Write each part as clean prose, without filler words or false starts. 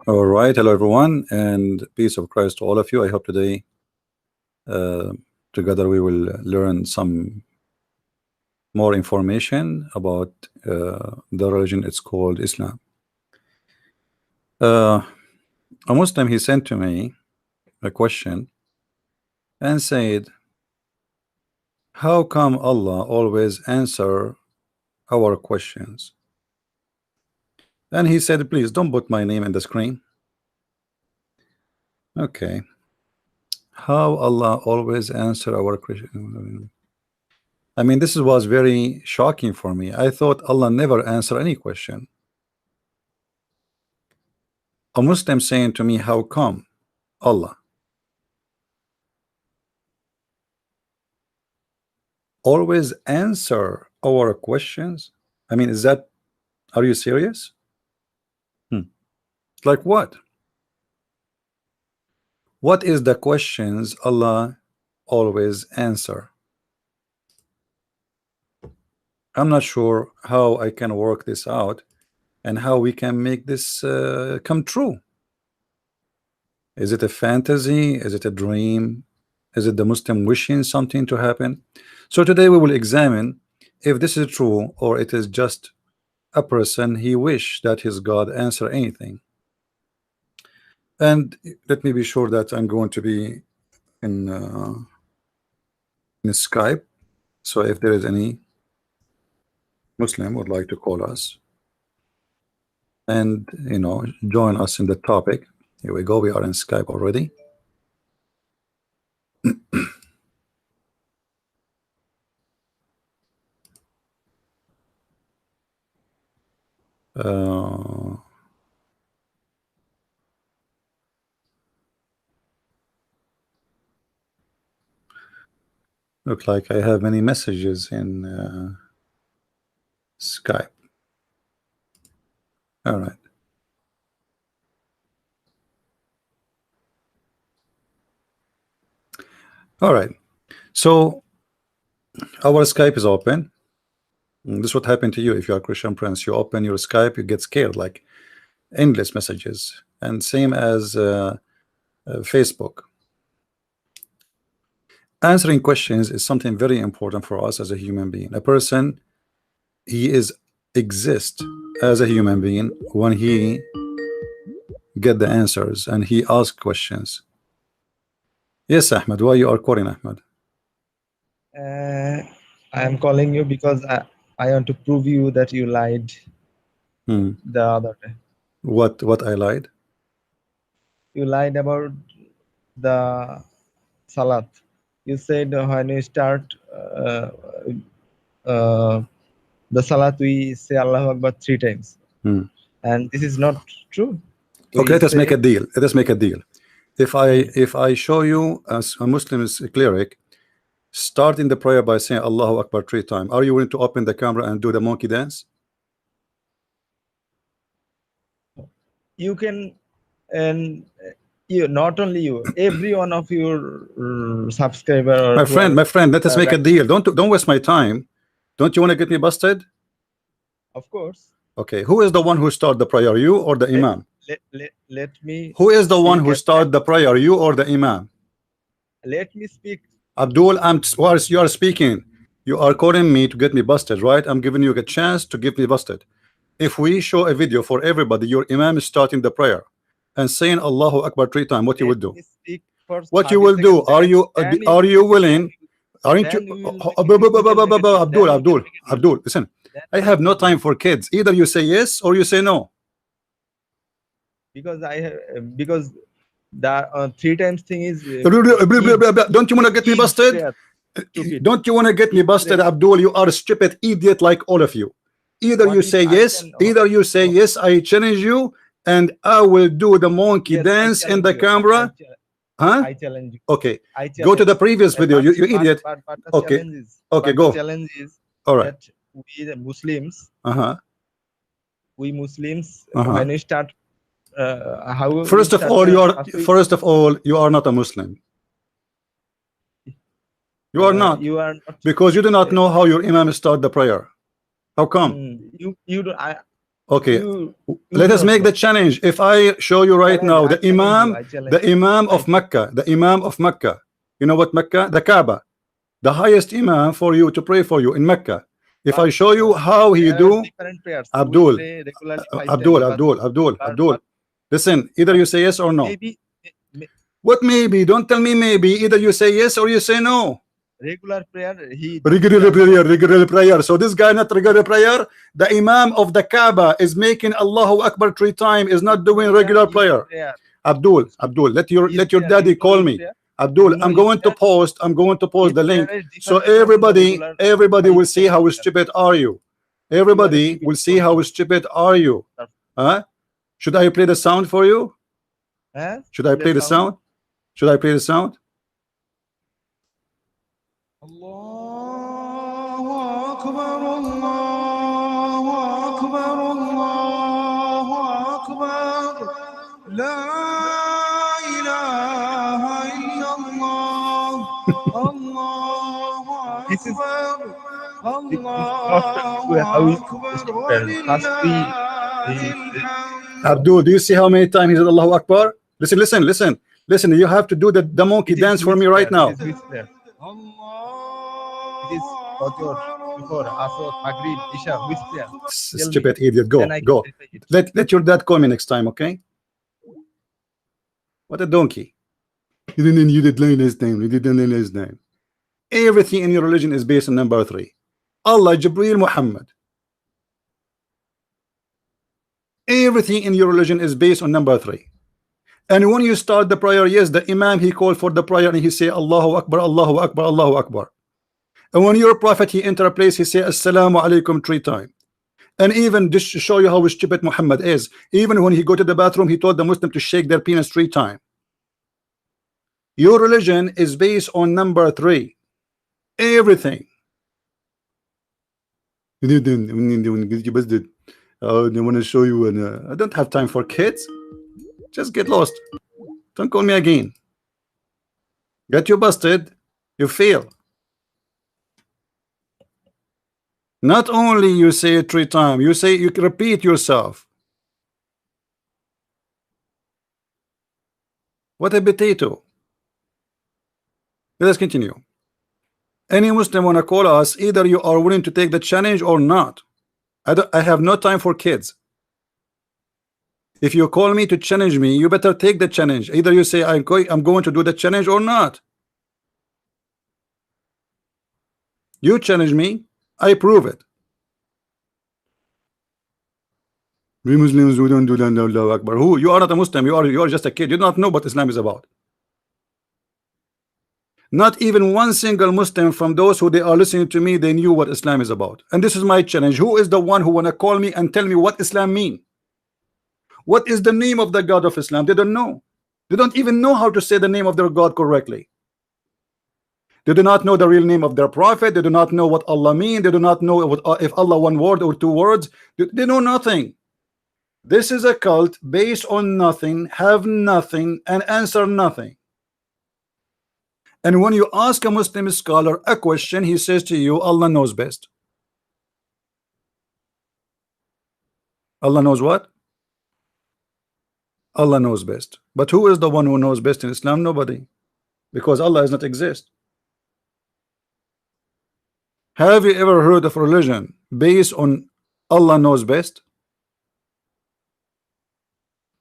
All right, hello everyone, and peace of Christ to all of you. I hope today together we will learn some more information about the religion. It's called Islam. A Muslim, he sent to me a question and said, how come Allah always answer our questions? And he said, please don't put my name in the screen. Okay. How Allah always answer our question? I mean, this was very shocking for me. I thought Allah never answer any question. A Muslim saying to me, how come Allah always answer our questions? I mean, is that, are you serious? Like what? What is the questions Allah always answer? I'm not sure how I can work this out and how we can make this come true. Is it a fantasy? Is it a dream? Is it the Muslim wishing something to happen? So today we will examine if this is true or it is just a person he wish that his God answer anything. And let me be sure that I'm going to be in Skype. So if there is any Muslim would like to call us and join us in the topic, here we go. We are in Skype already. Look like I have many messages in Skype. All right. All right. So our Skype is open. This is what happened to you if you are Christian Prince. You open your Skype, you get scared, like endless messages, and same as Facebook. Answering questions is something very important for us as a human being. A person, he exists as a human being when he get the answers and he asks questions. Yes, Ahmad, why you are calling, Ahmad? I am calling you because I want to prove you that you lied the other day. What I lied? You lied about the salat. You said when we start the salat, we say Allahu Akbar 3 times. And this is not true. Okay, let us make a deal. Let us make a deal. If I show you as a Muslim cleric starting the prayer by saying Allahu Akbar 3 times, are you willing to open the camera and do the monkey dance? You can, and you, not only you, every one of your subscriber. My friend, let us make a deal. Don't waste my time. Don't you want to get me busted? Of course. Okay, who is the one who started the prayer, you or the imam? Let me. Who is the one who started the prayer, you or the imam? Let me speak. Abdul, whilst you are speaking, you are calling me to get me busted, right? I'm giving you a chance to get me busted. If we show a video for everybody, your imam is starting the prayer and saying Allahu Akbar 3 times, what you would do? What you will do? Are you willing? Aren't you? Abdul, listen. I have no time for kids. Either you say yes or you say no. Because because the 3 times thing is. Don't you want to get me busted? Don't you want to get me busted, Abdul? You are a stupid idiot like all of you. Either you say yes, I challenge you, and I will do the monkey dance in the camera. I challenge you. Okay. Go to the previous video, you idiot. Okay. Okay, go. The challenge is all right. That we the Muslims, when we start, first of all, you are not a Muslim. You are not. You are not, because you do not know how your imam start the prayer. How come? You do. Okay, You let us don't make know. the challenge. If I show you right Challenge, now I the challenge you, Imam, I challenge the Imam of you. Mecca, the Imam of Mecca. You know what Mecca? The Kaaba, the highest Imam for you to pray for you in Mecca. If I show you how he There are do, different prayers. We Abdul, pray regularly 5 times. Abdul. Listen, either you say yes or no. Maybe What maybe? Don't tell me maybe. Either you say yes or you say no. regular prayer. He Regular prayer. So this guy not regular prayer. The Imam of the Kaaba is making Allahu Akbar 3 times. Is not doing regular prayer. Abdul, let your daddy call me. Abdul, I'm going to post the link so everybody will see how stupid are you. Everybody will see how stupid are you. Huh? Should I play the sound for you? Should I play the sound? Should I play the sound? Allahu Akbar, Allahu Akbar, Allahu Akbar. La ilaha illallah. Allahu Akbar. Allahu Akbar. Abdul, do you see how many times he said Allahu Akbar? Listen. You have to do the monkey dance for me right now. It is before Asr, Maghrib, Isha, which prayer? Stupid idiot. Go. Let your dad call me next time, okay? What a donkey. You did learn his name. You didn't learn his name. Everything in your religion is based on number 3. Allah, Jibreel, Muhammad. Everything in your religion is based on number 3. And when you start the prayer, yes, the Imam, he called for the prayer and he say Allahu Akbar, Allahu Akbar, Allahu Akbar. And when your prophet, he enter a place, he say Assalamu alaikum 3 times. And even just to show you how stupid Muhammad is, even when he go to the bathroom, he told the Muslim to shake their penis 3 times. Your religion is based on number 3. Everything. I want to show you, and I don't have time for kids. Just get lost. Don't call me again. Get you busted. You fail. Not only you say it 3 times, you repeat yourself. What a potato. Let us continue. Any Muslim want to call us, either you are willing to take the challenge or not. I have no time for kids. If you call me to challenge me, you better take the challenge. Either you say I'm going to do the challenge or not. You challenge me, I prove it. We Muslims, we don't do that. Allahu Akbar. Who? You are not a Muslim. You are just a kid. You do not know what Islam is about. Not even one single Muslim from those who they are listening to me, they knew what Islam is about. And this is my challenge. Who is the one who want to call me and tell me what Islam mean? What is the name of the God of Islam? They don't know. They don't even know how to say the name of their God correctly. They do not know the real name of their prophet. They do not know what Allah mean. They do not know what, if Allah 1 word or 2 words. They know nothing. This is a cult based on nothing, have nothing, and answer nothing. And when you ask a Muslim scholar a question, he says to you, Allah knows best. Allah knows what? Allah knows best. But who is the one who knows best in Islam? Nobody. Because Allah does not exist. Have you ever heard of religion based on Allah knows best?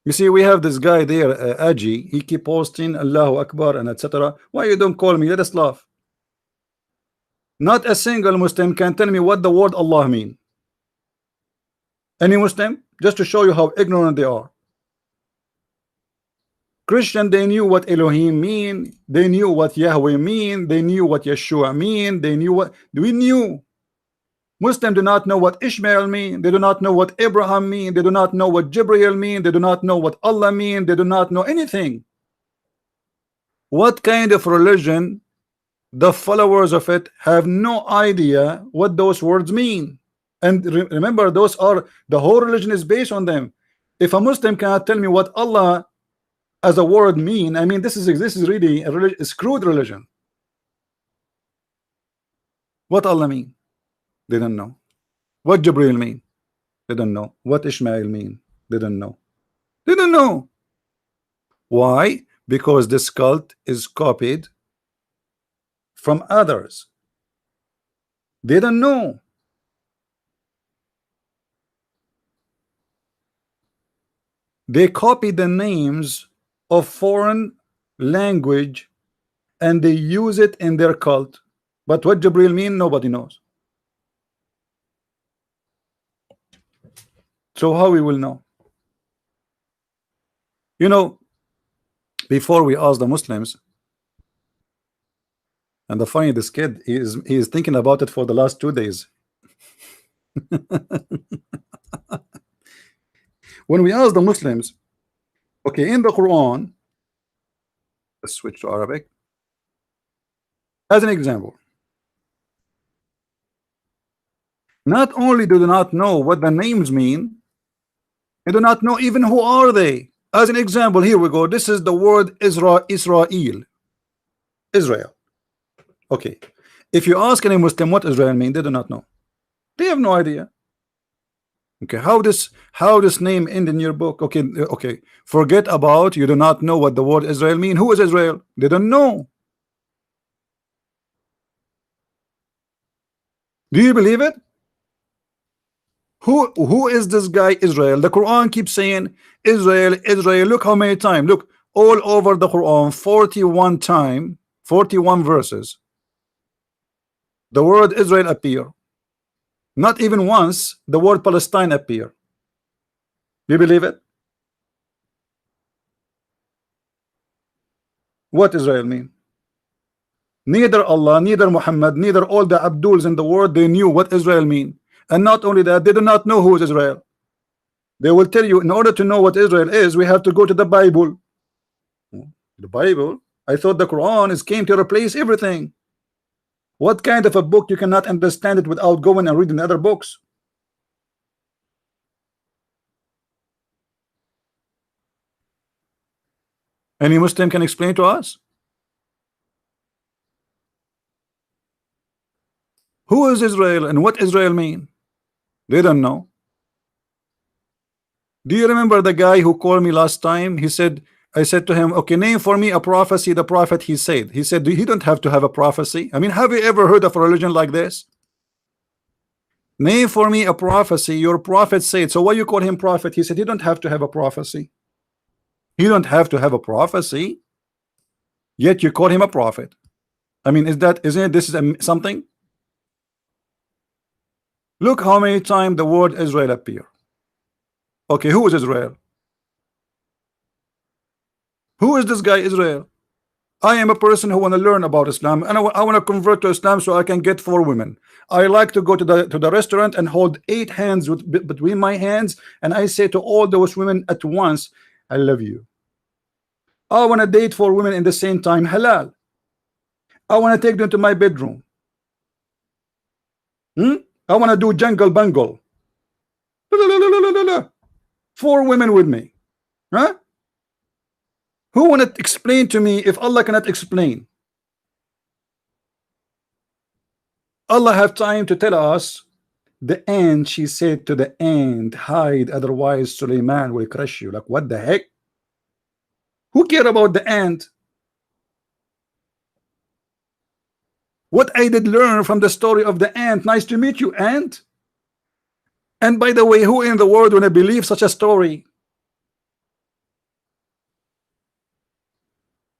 You see, we have this guy there, Aji. He keep posting Allahu Akbar and etc. Why you don't call me? Let us laugh. Not a single Muslim can tell me what the word Allah mean. Any Muslim? Just to show you how ignorant they are. Christian, they knew what Elohim mean. They knew what Yahweh mean. They knew what Yeshua mean. They knew what we knew. Muslim do not know what Ishmael mean. They do not know what Abraham mean. They do not know what Jibreel mean. They do not know what Allah mean. They do not know anything. What kind of religion? The followers of it have no idea what those words mean. And remember, those are the whole religion is based on them. If a Muslim cannot tell me what Allah as a word mean, I mean, this is really a screwed religion. What Allah mean? They don't know. What Jibreel mean? Didn't know. What Ishmael mean? Didn't know. Didn't know. Why? Because this cult is copied from others. Didn't know. They copy the names of foreign language and they use it in their cult. But what Jibril mean, nobody knows. So how we will know? You know, before we ask the Muslims, and the funny, this kid he is thinking about it for the last 2 days. When we ask the Muslims, okay, in the Quran, let's switch to Arabic as an example. Not only do they not know what the names mean, they do not know even who are they. As an example, here we go. This is the word Israel. Israel. Okay. If you ask any Muslim what Israel means, they do not know. They have no idea. Okay, how this name end in your book? Okay, okay. Forget about you do not know what the word Israel mean. Who is Israel? They don't know. Do you believe it? Who is this guy Israel? The Quran keeps saying Israel, Israel. Look how many times. Look, all over the Quran, 41 times, 41 verses. The word Israel appear. Not even once the word Palestine appear. Do you believe it? What Israel mean? Neither Allah, neither Muhammad, neither all the Abduls in the world, they knew what Israel mean. And not only that, they do not know who is Israel. They will tell you, in order to know what Israel is, we have to go to the Bible. The Bible? I thought the Quran came to replace everything. What kind of a book you cannot understand it without going and reading other books? Any Muslim can explain to us? Who is Israel and what Israel mean? They don't know. Do you remember the guy who called me last time? He said, I said to him, okay, name for me a prophecy. The prophet he said he don't have to have a prophecy. I mean, have you ever heard of a religion like this? Name for me a prophecy your prophet said. So why you call him prophet? He said he don't have to have a prophecy. He don't have to have a prophecy, yet you call him a prophet. I mean, isn't it this is something? Look how many times the word Israel appear. Okay, who is Israel? Who is this guy Israel? I am a person who want to learn about Islam, and I want to convert to Islam so I can get 4 women. I like to go to the restaurant and hold 8 hands between my hands, and I say to all those women at once, I love you. I want to date 4 women in the same time, halal. I want to take them to my bedroom. I want to do jungle bungle. 4 women with me. Huh? Who want to explain to me if Allah cannot explain? Allah have time to tell us the ant, she said to the ant, hide, otherwise Suleiman will crush you. Like, what the heck? Who care about the ant? What I did learn from the story of the ant. Nice to meet you, ant. And by the way, who in the world wanna believe such a story?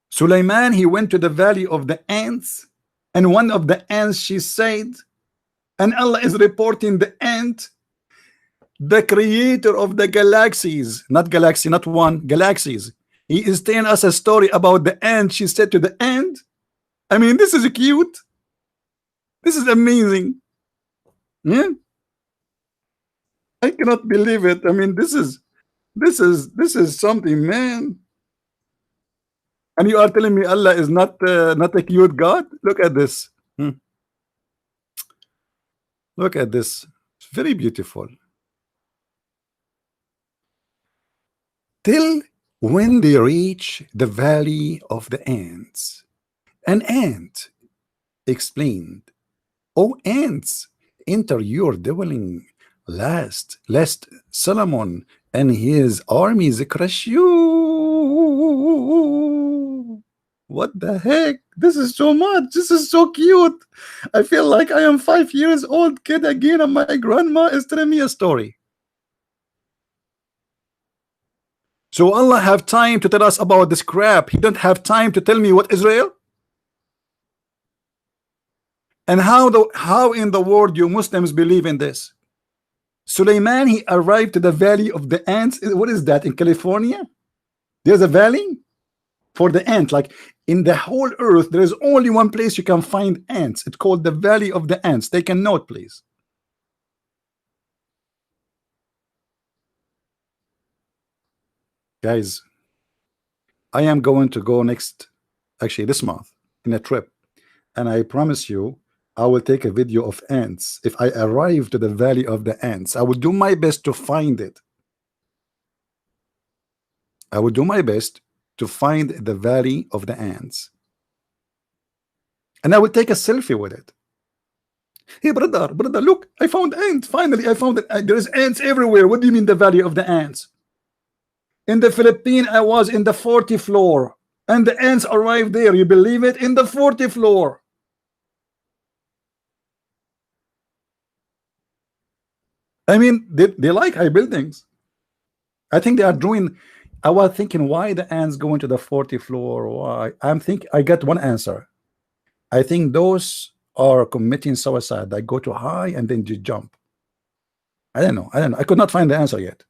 Suleiman, he went to the valley of the ants, and one of the ants, she said, and Allah is reporting the ant, the creator of the galaxies, not galaxy, not one, galaxies. He is telling us a story about the ant. She said to the ant, I mean, this is cute. This is amazing. Yeah. I cannot believe it. I mean, this is something, man. And you are telling me Allah is not a cute God? Look at this. Look at this. It's very beautiful. Till when they reach the valley of the ants, an ant explained, "Oh ants, enter your dwelling, lest Solomon and his armies crush you. What the heck? This is so much. This is so cute. I feel like I am 5 years old kid again, and my grandma is telling me a story. So Allah have time to tell us about this crap. He don't have time to tell me what Israel. And how in the world you Muslims believe in this? Suleiman, he arrived to the valley of the ants. What is that, in California? There's a valley for the ant. Like in the whole earth, there is only one place you can find ants. It's called the Valley of the Ants. Take a note, please. Guys, I am going to go actually this month, in a trip, and I promise you I will take a video of ants. If I arrive to the Valley of the Ants, I will do my best to find it. I will do my best to find the Valley of the Ants, and I will take a selfie with it. Hey brother, look, I found ants. Finally I found it. There's ants everywhere. What do you mean the Valley of the Ants? In the Philippines, I was in the 40th floor, and the ants arrived there. You believe it? In the 40th floor. I mean, they like high buildings. I think they are doing. I was thinking, why the ants go into the 40th floor? Why? I got one answer. I think those are committing suicide. They go too high and then you jump. I don't know. I could not find the answer yet.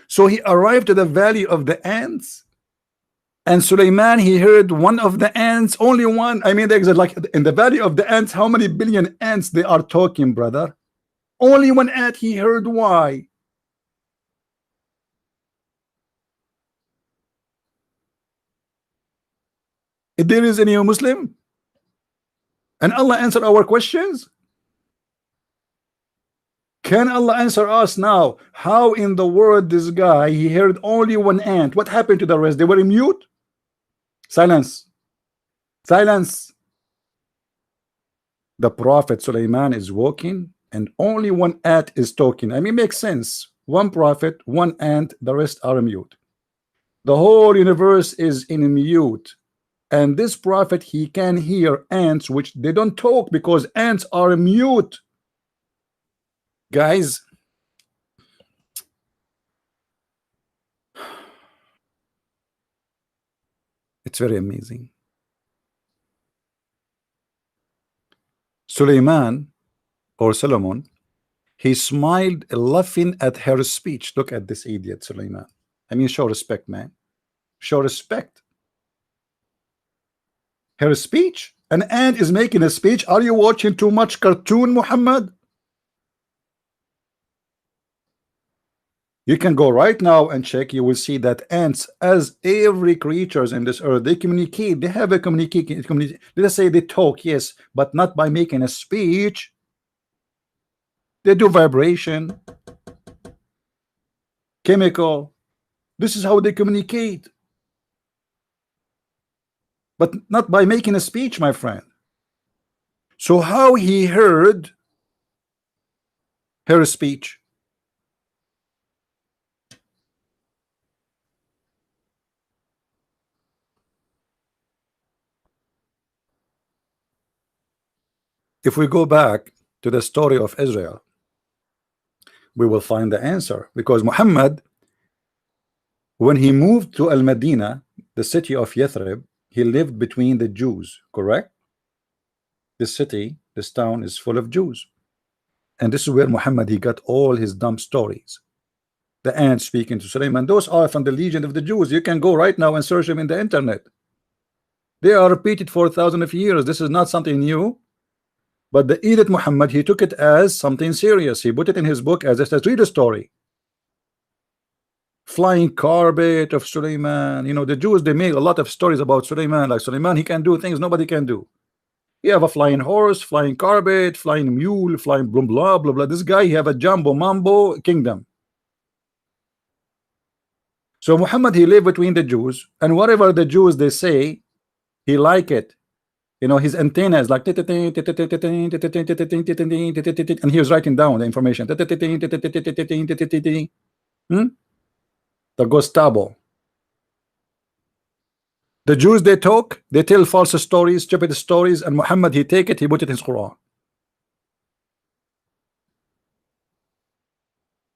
So he arrived to the Valley of the Ants, and Suleiman, he heard one of the ants, only one. I mean, there's like in the Valley of the Ants, how many billion ants they are talking, brother? Only one ant he heard. Why? If there is any Muslim, and Allah answer our questions. Can Allah answer us now? How in the world this guy, he heard only one ant? What happened to the rest? They were mute? Silence. Silence. The Prophet Suleiman is walking and only one ant is talking. I mean, makes sense. One prophet, one ant, the rest are mute. The whole universe is in mute. And this prophet, he can hear ants which they don't talk because ants are mute. Guys, it's very amazing. Suleiman or Solomon, he smiled, laughing at her speech. Look at this idiot, Suleiman. I mean, show respect, man. Show respect. Her speech? An ant is making a speech. Are you watching too much cartoon, Muhammad? You can go right now and check. You will see that ants, as every creatures in this earth, they communicate. They have a communication. Let's say they talk, yes, but not by making a speech. They do vibration, chemical. This is how they communicate, but not by making a speech, my friend. So how he heard her speech? If we go back to the story of Israel, we will find the answer, because Muhammad, when he moved to Al-Madinah, the city of Yathrib, he lived between the Jews, correct? This city, this town is full of Jews, and this is where Muhammad, he got all his dumb stories. The ants speaking to Suleiman, those are from the Legion of the Jews. You can go right now and search them in the internet. They are repeated for thousands of years. This is not something new. But the Edith Muhammad, he took it as something serious. He put it in his book as a read a story. Flying carpet of Suleiman. You know, the Jews, they make a lot of stories about Suleiman. Like Suleiman, he can do things nobody can do. You have a flying horse, flying carpet, flying mule, flying blah blah blah blah. This guy, he have a jumbo mambo kingdom. So Muhammad, he lived between the Jews, and whatever the Jews they say, he like it. You know, his antenna is like, and he was writing down the information. The Gustavo. The Jews, they talk, they tell false stories, stupid stories, and Muhammad, he take it, he put it in his Quran.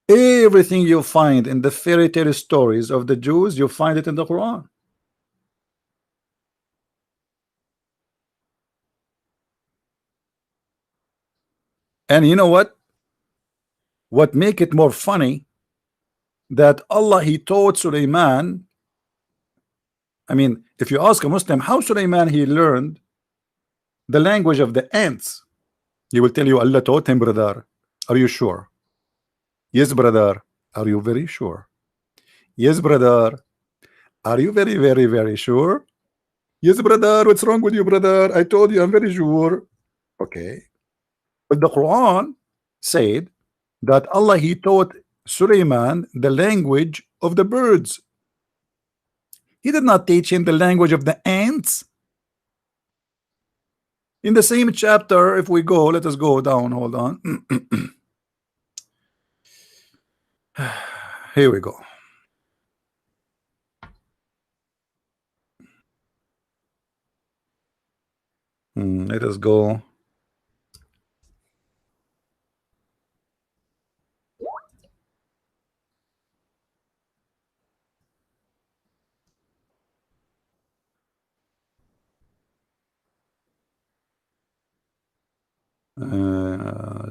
Everything you find in the fairy tale stories of the Jews, you find it in the Quran. And you know what? What make it more funny, that Allah, he taught Sulaiman. I mean, if you ask a Muslim how Sulaiman he learned the language of the ants, he will tell you Allah taught him, brother. Are you sure? Yes, brother. Are you very sure? Yes, brother. Are you very, very, very sure? Yes, brother. What's wrong with you, brother? I told you I'm very sure. Okay. But the Quran said that Allah, he taught Sulaiman the language of the birds. He did not teach him the language of the ants. In the same chapter, if we go, let us go down, hold on. Here we go. Let us go.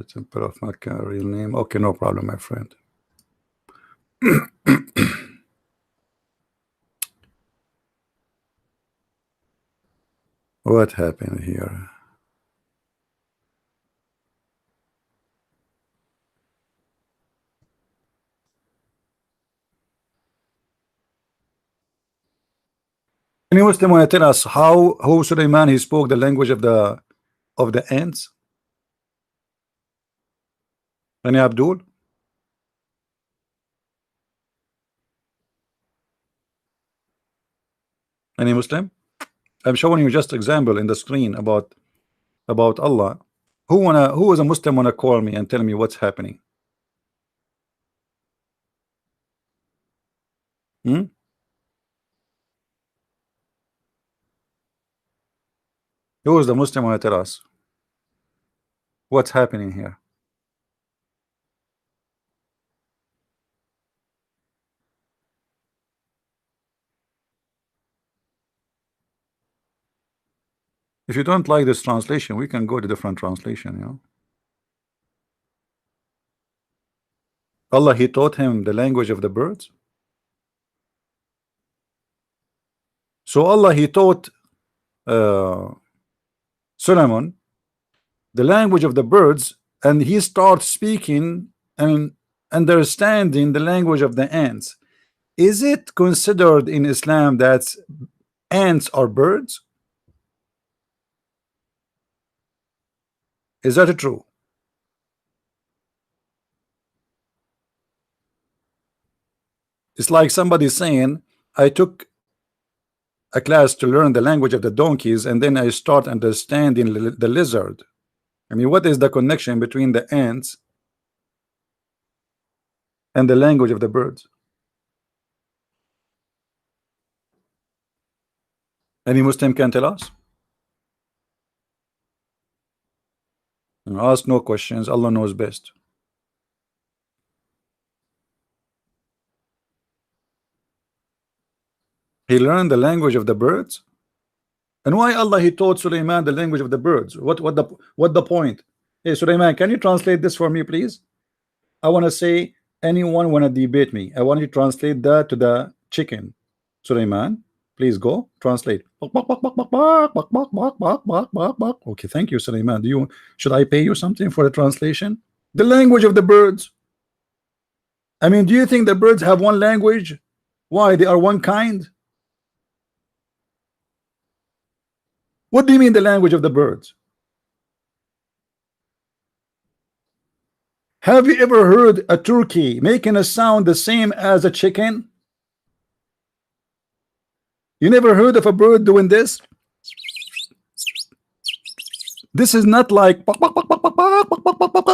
Temple of Makkah, real name. Okay, no problem, my friend. What happened here? Any Muslim want to tell us how Sulaiman he spoke the language of the ants? Any Abdul? Any Muslim? I'm showing you just example in the screen about Allah. Who is a Muslim wanna call me and tell me what's happening? Who is the Muslim wanna tell us what's happening here? If you don't like this translation, we can go to different translation, you know. Allah, he taught him the language of the birds. So Allah, he taught Solomon the language of the birds, and he starts speaking and understanding the language of the ants. Is it considered in Islam that ants are birds? Is that true? It's like somebody saying, I took a class to learn the language of the donkeys, and then I start understanding the lizard. I mean, what is the connection between the ants and the language of the birds? Any Muslim can tell us? Ask no questions. Allah knows best. He learned the language of the birds. And why Allah he taught Sulaiman the language of the birds? What the point? Hey Sulaiman, can you translate this for me, please? I want to say, anyone want to debate me? I want you to translate that to the chicken. Sulaiman, please go translate. Okay, thank you, Sulaiman. Should I pay you something for the translation? The language of the birds. I mean, do you think the birds have one language? Why? They are one kind? What do you mean the language of the birds? Have you ever heard a turkey making a sound the same as a chicken? You never heard of a bird doing this? This is not like.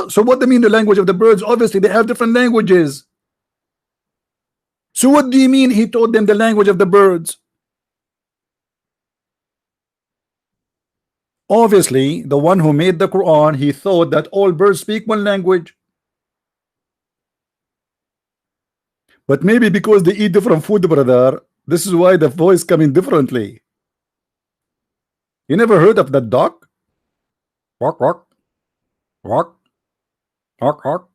So what do you mean the language of the birds? Obviously, they have different languages. So what do you mean he taught them the language of the birds? Obviously, the one who made the Quran, he thought that all birds speak one language. But maybe because they eat different food, brother, this is why the voice coming differently. You never heard of that dog? Walk, walk, walk, walk, walk.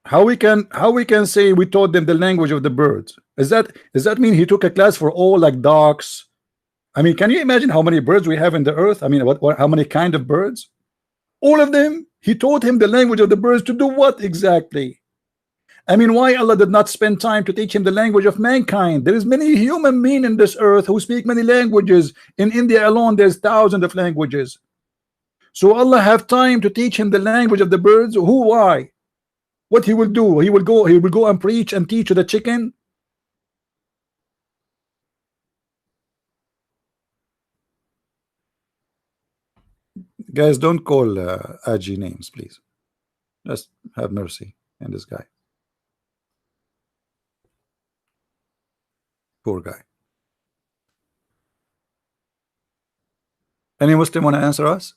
How we can say we taught them the language of the birds? Does that mean he took a class for all like dogs? I mean, can you imagine how many birds we have in the earth? I mean, how many kind of birds? All of them. He taught him the language of the birds to do what exactly? I mean, why Allah did not spend time to teach him the language of mankind? There is many human beings in this earth who speak many languages. In India alone, there's thousands of languages. So Allah have time to teach him the language of the birds? Who? Why? What he will do? He will go and preach and teach to the chicken? Guys, don't call Aji names, please. Just have mercy on this guy. Poor guy. Any Muslim want to answer us?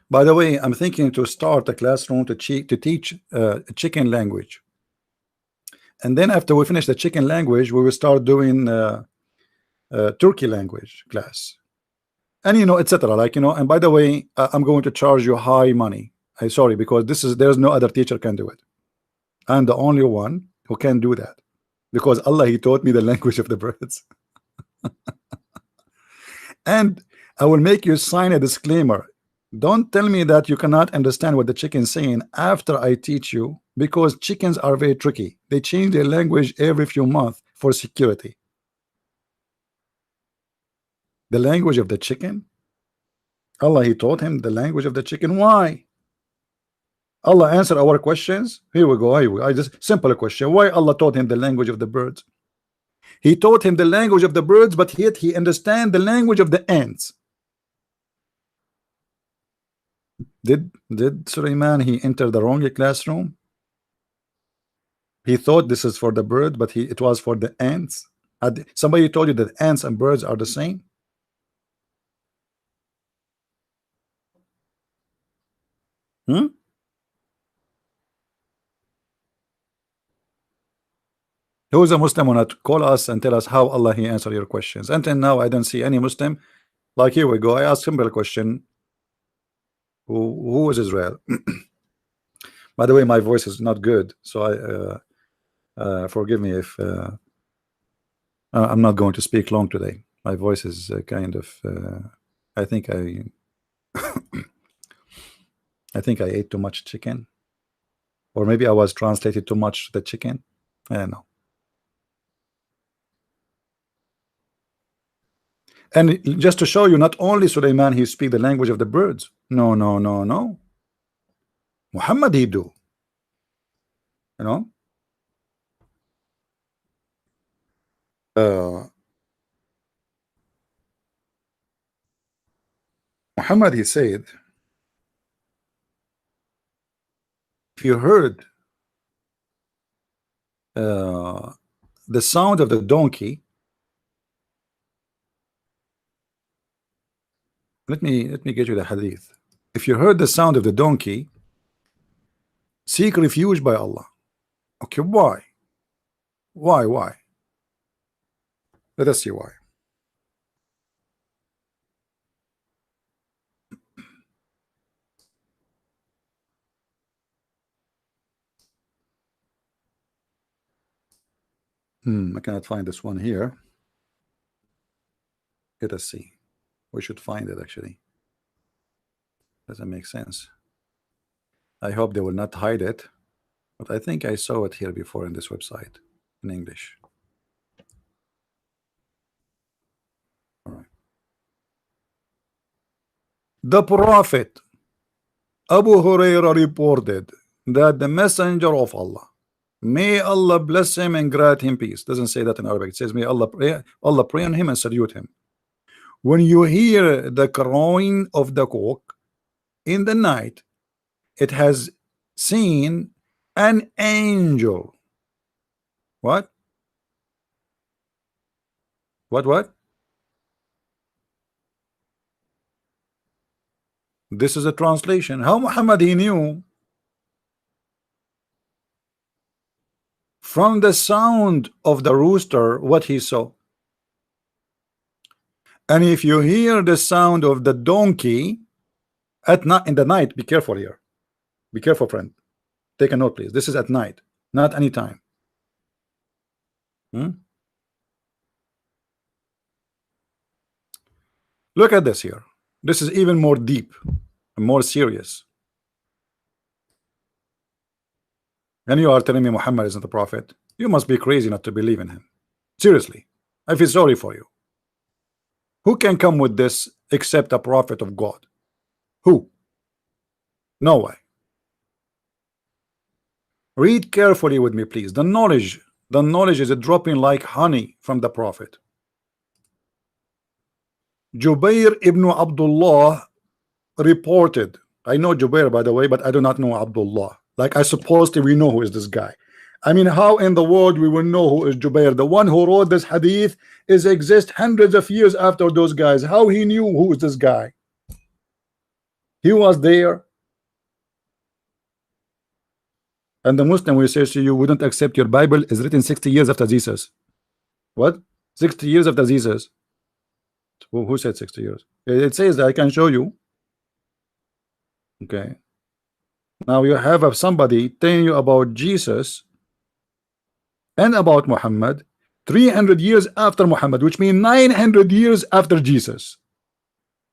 By the way, I'm thinking to start a classroom to teach chicken language. And then after we finish the chicken language, we will start doing Turkey language class. And etc. Like, and by the way, I'm going to charge you high money. I'm sorry, because there's no other teacher can do it. I'm the only one who can do that, because Allah, he taught me the language of the birds. And I will make you sign a disclaimer. Don't tell me that you cannot understand what the chicken is saying after I teach you, because chickens are very tricky. They change their language every few months for security. The language of the chicken? Allah, he taught him the language of the chicken. Why? Allah answered our questions. Here we go. I just simple question. Why Allah taught him the language of the birds? He taught him the language of the birds, but yet he understand the language of the ants. Did Sulaiman he enter the wrong classroom? He thought this is for the bird, but it was for the ants. Somebody told you that ants and birds are the same? Who is a Muslim who not call us and tell us how Allah he answer your questions? Until now, I don't see any Muslim. Like, here we go. I asked simple question. Who is Israel? By the way, my voice is not good, so forgive me if I'm not going to speak long today. My voice is kind of. I think I ate too much chicken, or maybe I was translated too much the chicken. I don't know. And just to show you, not only Sulaiman he speak the language of the birds. No. Muhammad he do. Muhammad he said, if you heard the sound of the donkey, let me get you the hadith. If you heard the sound of the donkey, seek refuge by Allah. Okay, why? Why? Let us see why. I cannot find this one here. Let us see. We should find it actually. Doesn't make sense. I hope they will not hide it, but I think I saw it here before in this website in English. All right. The Prophet Abu Hurairah reported that the Messenger of Allah, may Allah bless him and grant him peace. Doesn't say that in Arabic. It says may Allah pray on him and salute him. When you hear the crowing of the cock in the night, it has seen an angel. What? What? This is a translation. How Muhammad he knew from the sound of the rooster what he saw? And if you hear the sound of the donkey at night, in the night, be careful here. Be careful, friend. Take a note, please. This is at night, not any time. Look at this here. This is even more deep and more serious. And you are telling me Muhammad isn't the prophet? You must be crazy not to believe in him. Seriously, I feel sorry for you. Who can come with this except a prophet of God? Who? No way. Read carefully with me, please. The knowledge is dropping like honey from the prophet. Jubair ibn Abdullah reported. I know Jubair, by the way, but I do not know Abdullah. Like I supposed we know who is this guy. I mean, how in the world we will know who is Jubair? The one who wrote this hadith is exist hundreds of years after those guys. How he knew who is this guy? He was there. And the Muslim will say to you, wouldn't accept your Bible is written 60 years after Jesus. What? 60 years after Jesus? Who said 60 years? It says that I can show you. Okay. Now you have somebody telling you about Jesus and about Muhammad 300 years after Muhammad, which means 900 years after Jesus.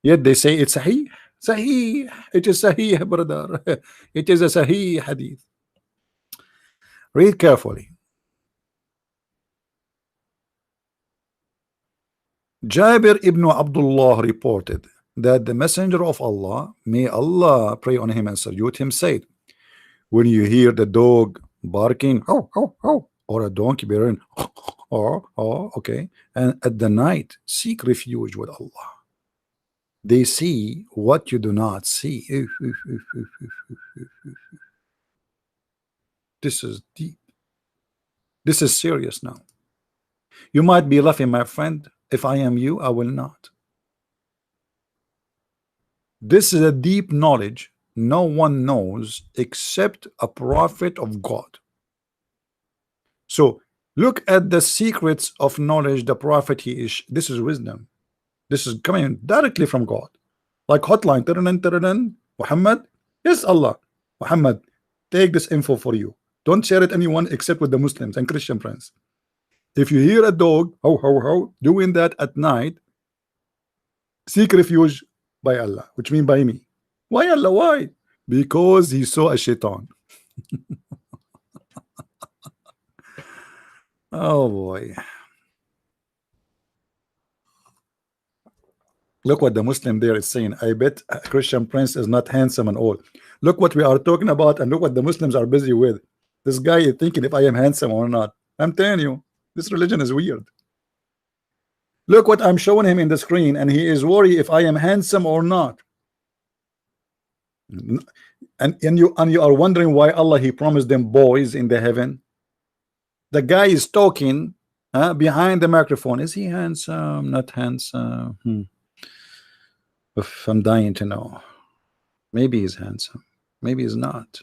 Yet they say it's Sahih. Sahih. It is Sahih, brother. It is a Sahih hadith. Read carefully. Jabir ibn Abdullah reported that the messenger of Allah, may Allah pray on him and salute him, said, when you hear the dog barking, or a donkey baying, okay, and at the night seek refuge with Allah. They see what you do not see. This is deep. This is serious now. You might be laughing, my friend. If I am you, I will not. This is a deep knowledge no one knows except a prophet of God. So look at the secrets of knowledge the prophet he is. This is wisdom. This is coming directly from God. Like hotline. Muhammad, yes, Allah. Muhammad, take this info for you. Don't share it anyone except with the Muslims and Christian friends. If you hear a dog doing that at night, seek refuge by Allah, which means by me. Why Allah? Why? Because he saw a shaitan. Oh boy. Look what the Muslim there is saying. I bet a Christian prince is not handsome and all. Look what we are talking about and look what the Muslims are busy with. This guy is thinking if I am handsome or not. I'm telling you, this religion is weird. Look what I'm showing him in the screen and he is worried if I am handsome or not. And you are wondering why Allah he promised them boys in the heaven. The guy is talking behind the microphone. Is he handsome? Not handsome? I'm dying to know. Maybe he's handsome. Maybe he's not.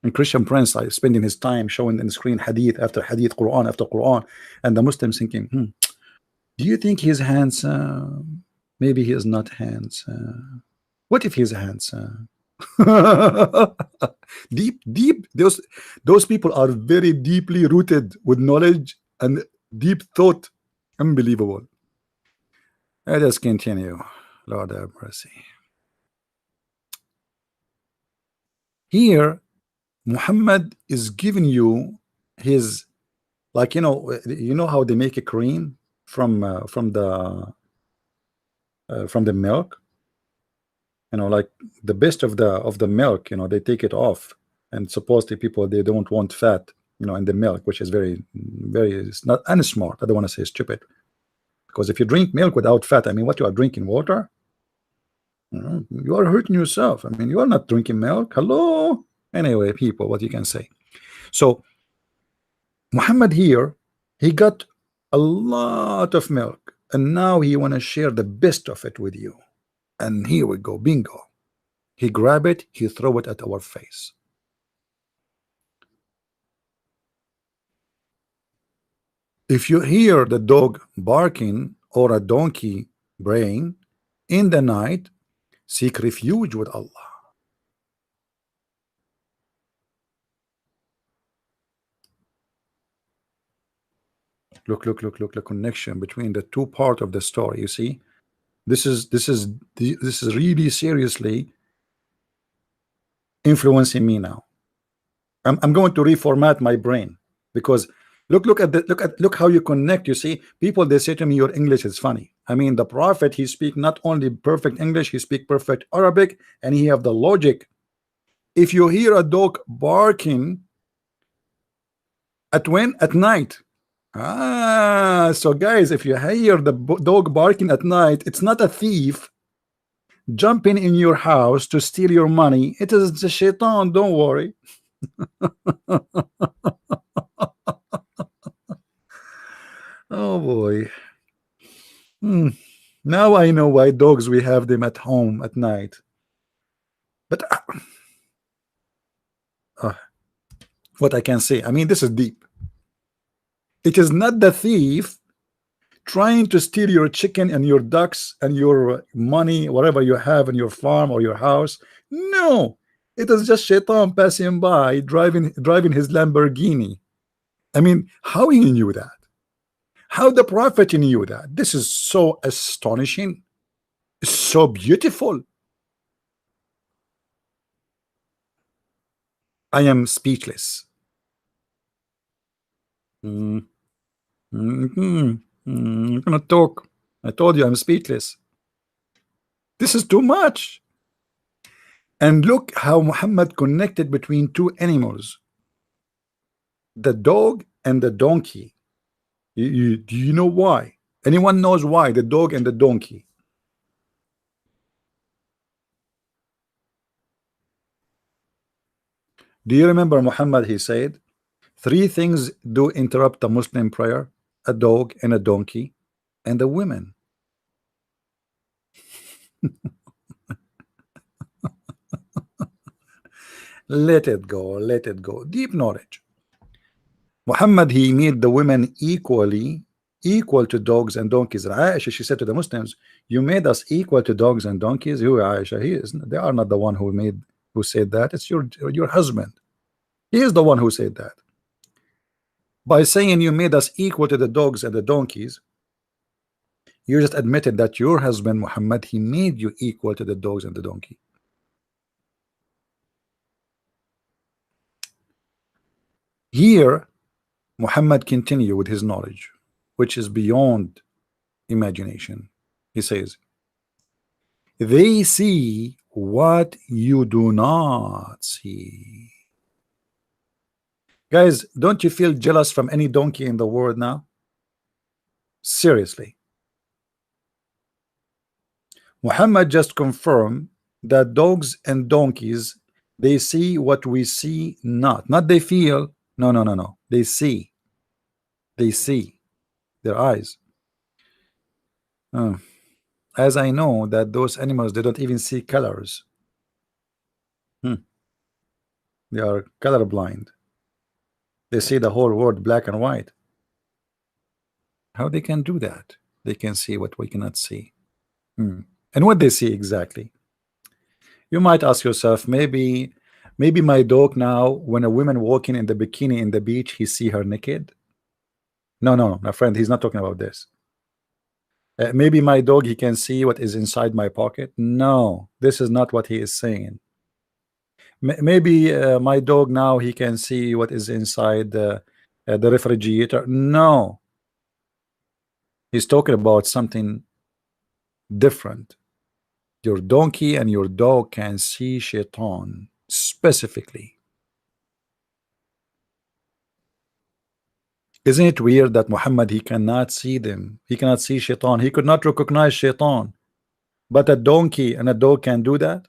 And Christian prince like spending his time showing in the screen hadith after hadith, Quran after Quran, and the Muslims thinking, do you think he's handsome? Maybe he is not handsome. What if he's handsome? deep. Those people are very deeply rooted with knowledge and deep thought. Unbelievable. Let us continue. Lord have mercy. Here Muhammad is giving you his, like, you know how they make a cream from the milk, like the best of the milk, they take it off, and supposedly people, they don't want fat, in the milk, which is very, very, it's not unsmart. I don't want to say stupid, Because if you drink milk without fat, I mean, what, you are drinking water? You are hurting yourself. I mean, you are not drinking milk. Hello. Anyway, people, what you can say. So Muhammad here, he got a lot of milk, and now he want to share the best of it with you. And here we go, bingo. He grab it, he throw it at our face. If you hear the dog barking or a donkey braying in the night, seek refuge with Allah. Look, the connection between the two parts of the story. You see, this is really seriously influencing me now. I'm going to reformat my brain, because look how you connect. You see, people, they say to me, your English is funny. I mean, the prophet, he speak not only perfect English, he speak perfect Arabic, and he have the logic. If you hear a dog barking at night. So guys, if you hear the dog barking at night, it's not a thief jumping in your house to steal your money. It is the shaitan, don't worry. Oh boy. Now I know why dogs, we have them at home at night. But what I can say, I mean, this is deep. It is not the thief trying to steal your chicken and your ducks and your money, whatever you have in your farm or your house. No, it is just shaitan passing by, driving his Lamborghini. I mean, how he knew that? How the prophet knew that? This is so astonishing, so beautiful. I am speechless. I'm gonna talk. I told you I'm speechless. This is too much. And look how Muhammad connected between two animals, the dog and the donkey. Do you know why? Anyone knows why the dog and the donkey? Do you remember Muhammad? He said, 3 things do interrupt the Muslim prayer: a dog and a donkey and a woman. Let it go, let it go. Deep knowledge. Muhammad, he made the women equal to dogs and donkeys. Aisha, she said to the Muslims, you made us equal to dogs and donkeys. Who, Aisha? They are not the one who said that. It's your husband. He is the one who said that. By saying you made us equal to the dogs and the donkeys, you just admitted that your husband Muhammad, he made you equal to the dogs and the donkey. Here Muhammad continue with his knowledge, which is beyond imagination. He says, they see what you do not see. Guys, don't you feel jealous from any donkey in the world now? Seriously. Muhammad just confirmed that dogs and donkeys, they see what we see not they feel. No, they see their eyes. As I know that those animals, they don't even see colors. They are colorblind. They see the whole world black and white. How they can do that? They can see what we cannot see. And what they see exactly? You might ask yourself, maybe my dog now, when a woman walking in the bikini in the beach, he see her naked. No, my friend, he's not talking about this. Maybe my dog, he can see what is inside my pocket. No, this is not what he is saying. Maybe my dog now, he can see what is inside the refrigerator. No, he's talking about something different. Your donkey and your dog can see shaitan specifically. Isn't it weird that Muhammad, he cannot see them? He cannot see shaitan. He could not recognize shaitan. But a donkey and a dog can do that?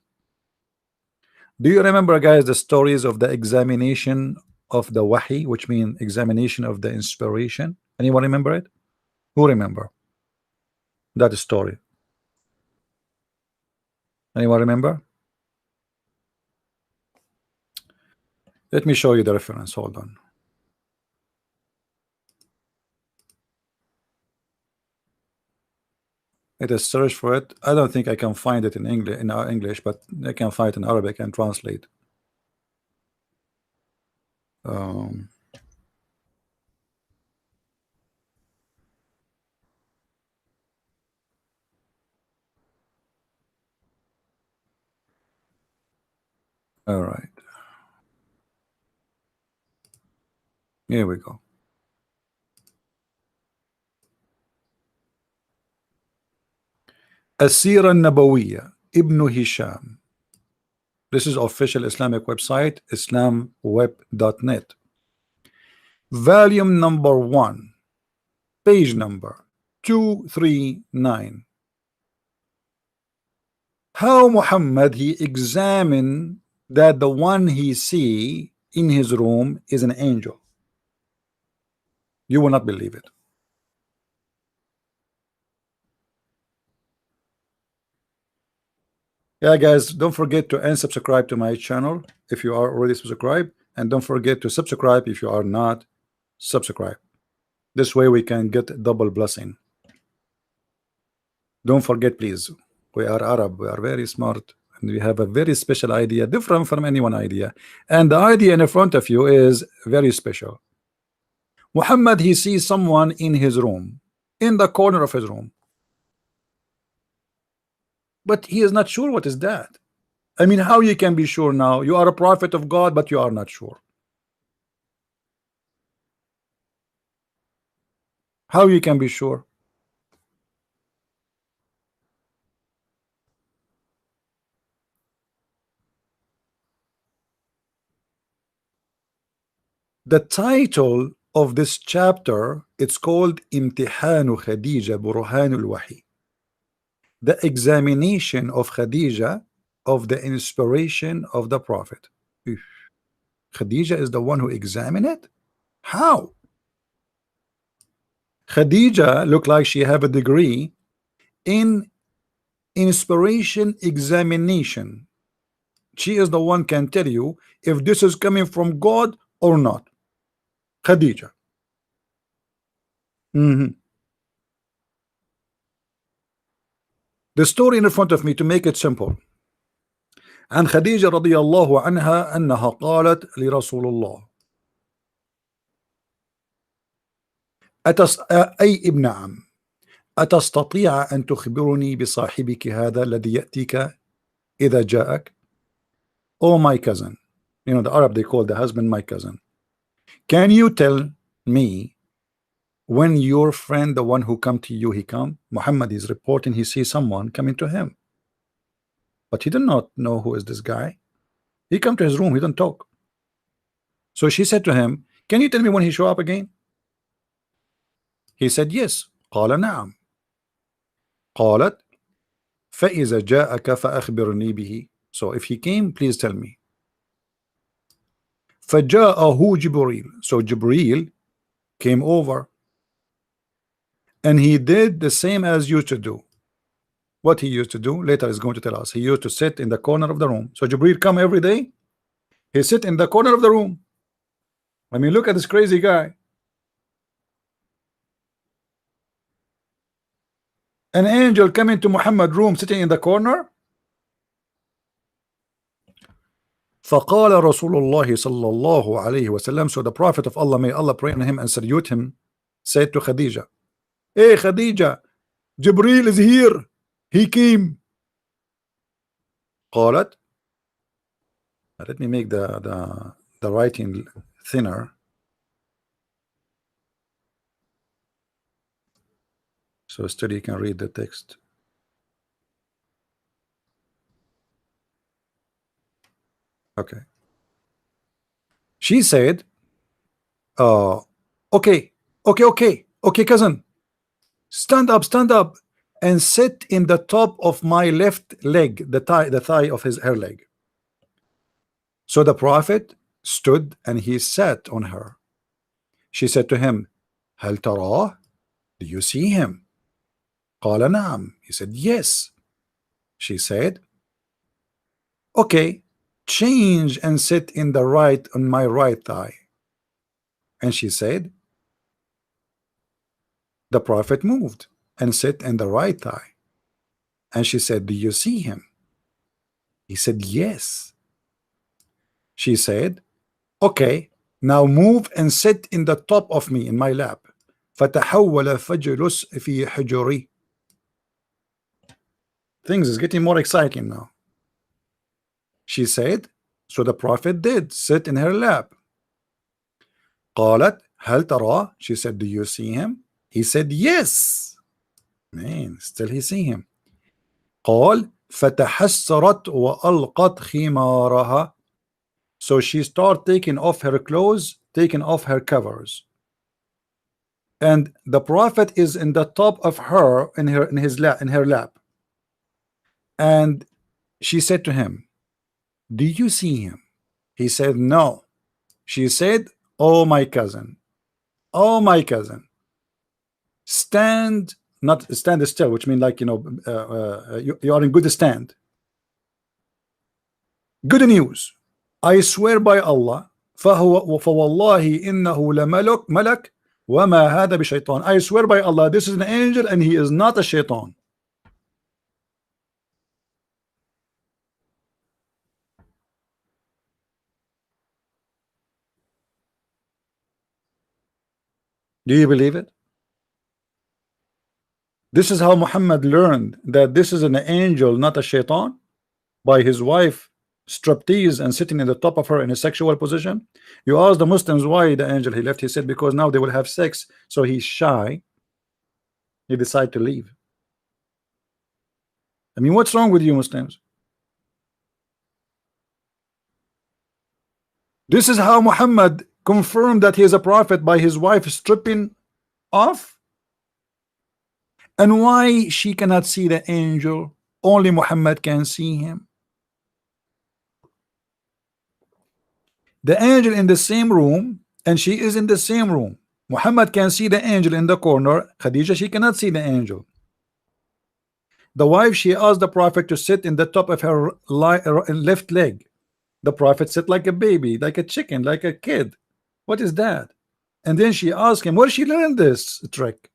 Do you remember, guys, the stories of the examination of the wahi, which means examination of the inspiration? Anyone remember it? Who remember that story? Anyone remember? Let me show you the reference. Hold on. It is search for it. I don't think I can find it in English, but I can find it in Arabic and translate. Um, all right. Here we go. السيرة النبوية Ibn Hisham. This is official Islamic website, islamweb.net. Volume number 1, page number 239. How Muhammad, he examined that the one he see in his room is an angel. You will not believe it. Yeah, guys, don't forget to unsubscribe to my channel if you are already subscribed, and don't forget to subscribe if you are not subscribed. This way we can get double blessing. Don't forget, please, we are Arab, we are very smart, and we have a very special idea, different from anyone idea, and the idea in front of you is very special. Muhammad, he sees someone in his room, in the corner of his room, but he is not sure what is that. I mean, how you can be sure now? You are a prophet of God, but you are not sure. How you can be sure? The title of this chapter, it's called Imtihanu Khadija Burhanul Wahi. The examination of Khadija of the inspiration of the Prophet. Khadija is the one who examined it? How? Khadija looked like she have a degree in inspiration examination. She is the one can tell you if this is coming from God or not. Khadija. The story in front of me, to make it simple. عن خديجة رضي الله عنها أنها قالت لرسول الله أي ابن عم أتستطيع أن تخبرني بصاحبك هذا الذي يأتيك إذا جاءك? Oh, my cousin. You know, the Arab, they call the husband my cousin. Can you tell me when your friend, the one who come to you, he come? Muhammad is reporting he sees someone coming to him, but he did not know who is this guy. He come to his room, he don't talk. So she said to him, can you tell me when he show up again? He said yes. قال نعم. قالت فإذا جاءك فأخبرني به. So if he came, please tell me. فجاءه جبريل. So Jibreel came over, and he did the same as used to do. What he used to do, later is going to tell us. He used to sit in the corner of the room. So Jibreel come every day. He sit in the corner of the room. I mean, look at this crazy guy. An angel coming to Muhammad's room, sitting in the corner. فقال رسول الله صلى الله عليه وسلم. So the Prophet of Allah, may Allah pray on him and salute him, said to Khadija, hey Khadija, Jibreel is here. He came. قالت. Let me make the writing thinner. So study can read the text. Okay. She said, okay, okay, cousin, stand up and sit in the top of my left leg, the thigh of her leg. So the Prophet stood and he sat on her. She said to him, هل تراه? Do you see him? قال نعم. He said, yes. She said, okay, change and sit in the right, on my right thigh. And she said, the Prophet moved and sit in the right thigh. And she said, do you see him? He said, yes. She said, okay, now move and sit in the top of me, in my lap. فتحول فجلس في حجري. Things is getting more exciting now. She said, so the Prophet did sit in her lap. قالت هل ترى? She said, do you see him? He said, yes. Man, still he see him. قال فتحسرت وألقت خمارها. So she started taking off her clothes, taking off her covers. And the Prophet is in the top of her, in her lap. And she said to him, do you see him? He said, no. She said, oh my cousin, stand, not stand still, which means like, you know, you are in good stand. Good news. I swear by Allah, فوالله إنه لملك وما هذا بشيطان. I swear by Allah, this is an angel and he is not a shaitan. Do you believe it? This is how Muhammad learned that this is an angel, not a shaitan, by his wife striptease and sitting in the top of her in a sexual position. You ask the Muslims why the angel he left. He said because now they will have sex, so he's shy. He decided to leave. I mean, what's wrong with you Muslims? This is how Muhammad confirmed that he is a prophet, by his wife stripping off. And why she cannot see the angel? Only Muhammad can see him. The angel in the same room, and she is in the same room. Muhammad can see the angel in the corner. Khadija, she cannot see the angel. The wife, she asked the Prophet to sit in the top of her left leg. The Prophet sat like a baby, like a chicken, like a kid. What is that? And then she asked him, where she learned this trick?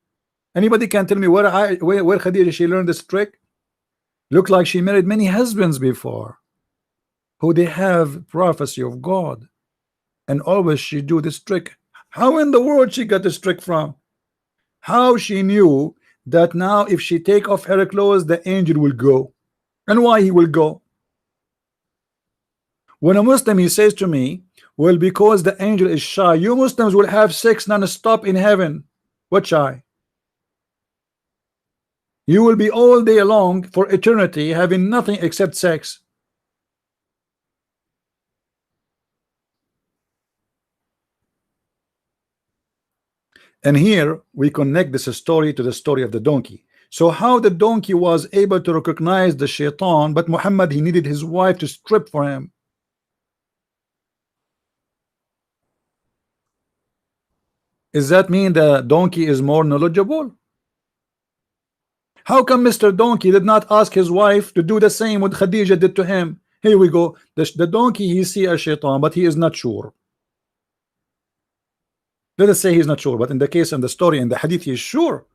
Anybody can tell me where Khadija she learned this trick? Look like she married many husbands before, who they have prophecy of God, and always she do this trick. How in the world she got this trick from? How she knew that now if she take off her clothes the angel will go? And why he will go? When a Muslim he says to me, well, because the angel is shy. You Muslims will have sex non-stop in heaven. What shy? You will be all day long for eternity having nothing except sex. And here we connect this story to the story of the donkey. So how the donkey was able to recognize the shaitan, but Muhammad he needed his wife to strip for him. Does that mean the donkey is more knowledgeable? How come Mr. Donkey did not ask his wife to do the same what Khadija did to him? Here we go. The donkey he see a shaitan, but he is not sure. Let us say he's not sure, but in the case of the story in the hadith, he is sure.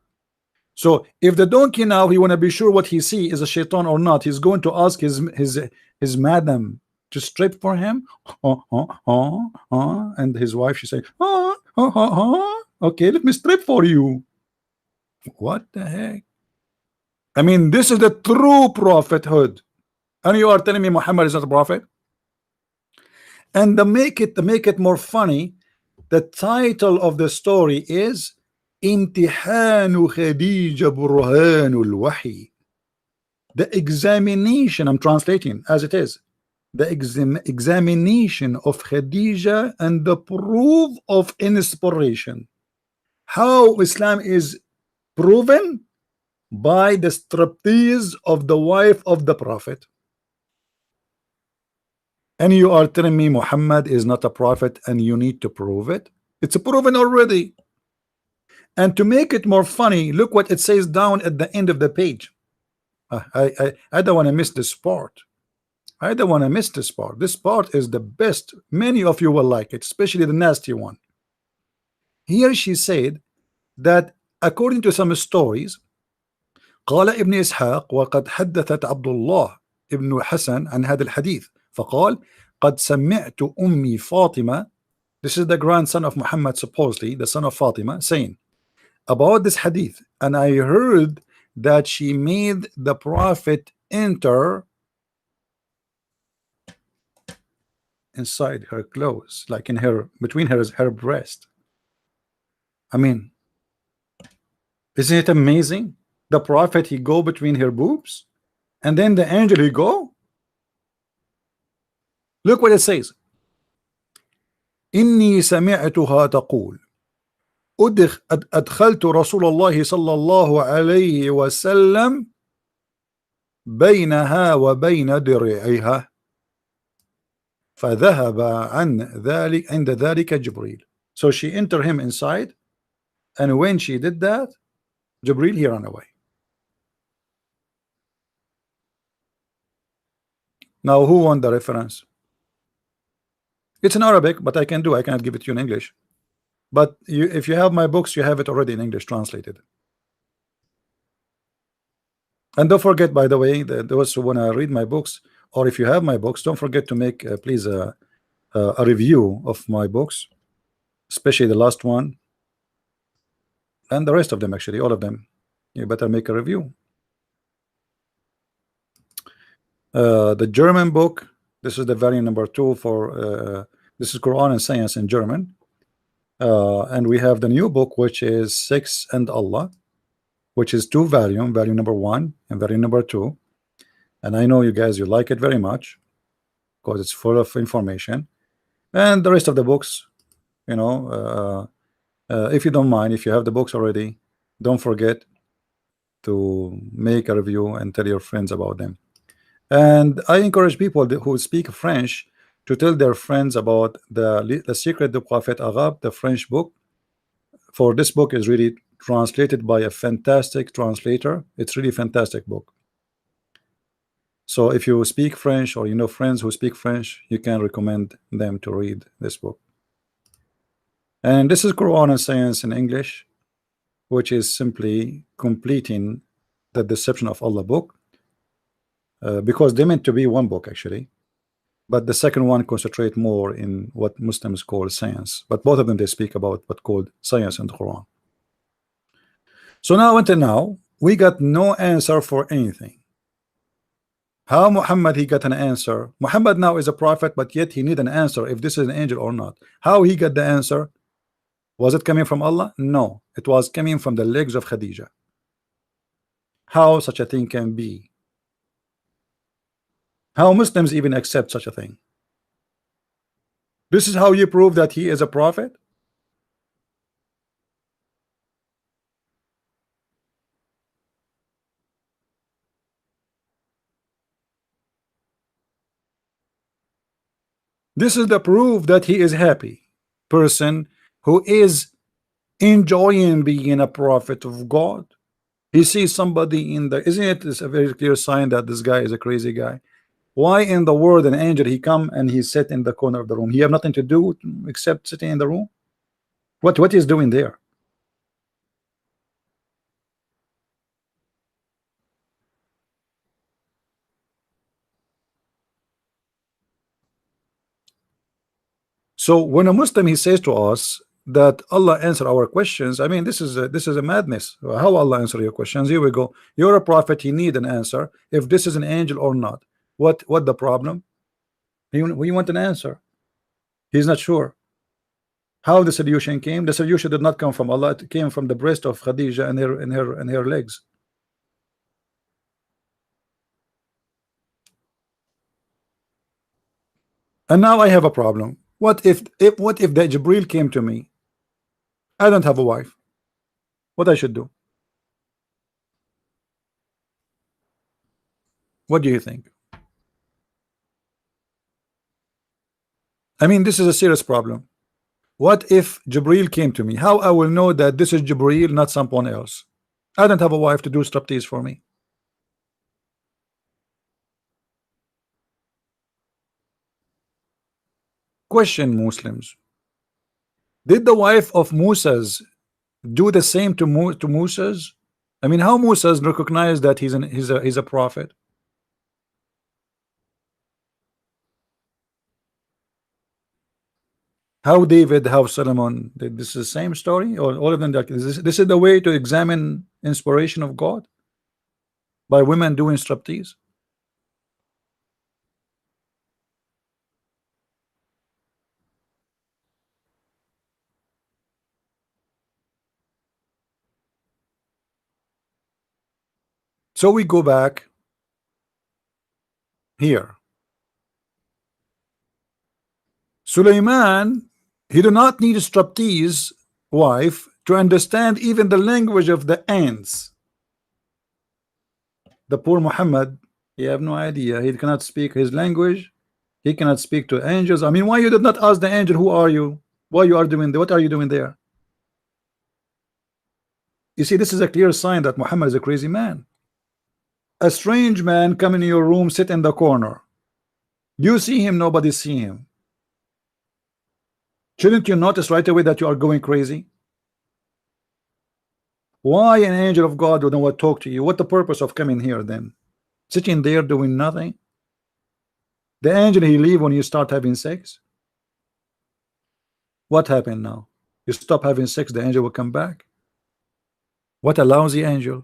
So if the donkey now he want to be sure what he see is a shaitan or not, he's going to ask his madam to strip for him. And his wife she say, okay, let me strip for you. What the heck? I mean, this is the true prophethood, and you are telling me Muhammad is not a prophet? And to make it more funny, the title of the story is Imtihanu Khadija Burhanul Wahi. The examination, I'm translating as it is, the examination of Khadija and the proof of inspiration. How Islam is proven? By the striptease of the wife of the prophet. And you are telling me Muhammad is not a prophet and you need to prove it? It's proven already. And to make it more funny, look what it says down at the end of the page. I don't want to miss this part. I don't want to miss this part. This part is the best. Many of you will like it, especially the nasty one. Here she said that according to some stories, قال ابن إسحاق وقد حدثت عبد الله ابن حسن عن هذا الحديث فقال قد سمعت أمي فاطمة, this is the grandson of Muhammad, supposedly the son of Fatima, saying about this hadith, and I heard that she made the prophet enter inside her clothes, like in her, between her breast. I mean, isn't it amazing? The prophet, he go between her boobs, and then the angel, he go. Look what it says. إني سمعتها تقول أدخلت رسول الله صلى الله عليه وسلم بينها وبين درعها فذهب عن ذلك عند ذلك جبريل. So she entered him inside, and when she did that, Jibril, he ran away. Now, who won the reference? It's in Arabic, but I cannot give it to you in English. But if you have my books, you have it already in English translated. And don't forget, by the way, that those who want to read my books, or if you have my books, don't forget to make please a review of my books, especially the last one, and the rest of them, actually all of them. You better make a review. The German book, this is the variant number 2 for this is Qur'an and Science in German, and we have the new book, which is Sex and Allah, which is 2 volume number 1 and volume number 2, and I know you guys, you like it very much because it's full of information. And the rest of the books, you know, if you don't mind, if you have the books already, don't forget to make a review and tell your friends about them. And I encourage people who speak French to tell their friends about the Secret du Prophète Arabe, the French book. For this book is really translated by a fantastic translator. It's really fantastic book. So if you speak French, or you know friends who speak French, you can recommend them to read this book. And this is Qur'an and Science in English, which is simply completing the Deception of Allah book. Because they meant to be one book actually, but the second one concentrate more in what Muslims call science, but both of them, they speak about what called science and Quran. So now until now we got no answer for anything. How Muhammad he got an answer? Muhammad now is a prophet, but yet he need an answer if this is an angel or not. How he got the answer? Was it coming from Allah? No, it was coming from the legs of Khadija. How such a thing can be? How Muslims even accept such a thing? This is how you prove that he is a prophet? This is the proof that he is happy person who is enjoying being a prophet of God. He sees somebody in the, isn't it is a very clear sign that this guy is a crazy guy? Why in the world an angel he come and he sit in the corner of the room? He have nothing to do except sitting in the room. What he's doing there? So when a Muslim he says to us that Allah answer our questions, I mean this is a madness. How Allah answer your questions? Here we go. You're a prophet. You need an answer. If this is an angel or not. What the problem? We want an answer. He's not sure. How the solution came? The solution did not come from Allah. It came from the breast of Khadija and her legs. And now I have a problem. What if the Jibril came to me? I don't have a wife. What I should do? What do you think? I mean, this is a serious problem. What if Jibril came to me? How I will know that this is Jibril, not someone else? I don't have a wife to do striptease for me. Question, Muslims. Did the wife of Musa's do the same to Musa's? I mean, how Musa's recognize that he's a prophet? How David, how Solomon, this is the same story, or all of them? This is the way to examine inspiration of God, by women doing striptease. So we go back here. Sulaiman, he did not need a striptease wife to understand even the language of the ants. The poor Muhammad, he have no idea. He cannot speak his language. He cannot speak to angels. I mean, why you did not ask the angel, who are you? Why you are doing there? What are you doing there? You see, this is a clear sign that Muhammad is a crazy man. A strange man come in your room, sit in the corner. You see him, nobody see him. Shouldn't you notice right away that you are going crazy? Why an angel of God would not talk to you? What the purpose of coming here then? Sitting there doing nothing? The angel, he leave when you start having sex? What happened now? You stop having sex, the angel will come back? What a lousy angel.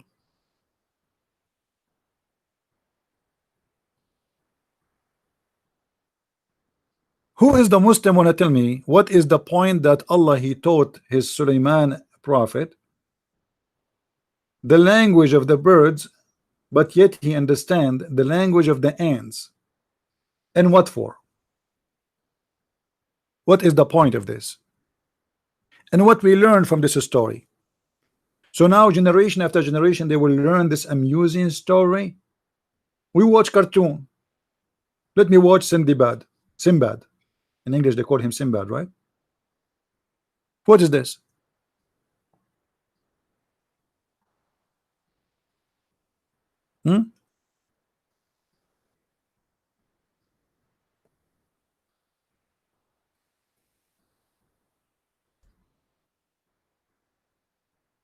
Who is the Muslim wanna tell me what is the point that Allah he taught his Sulaiman prophet the language of the birds, but yet he understand the language of the ants? And what for? What is the point of this? And what we learn from this story? So now generation after generation they will learn this amusing story. We watch cartoon. Let me watch Sinbad. In English they call him Sinbad, right? What is this?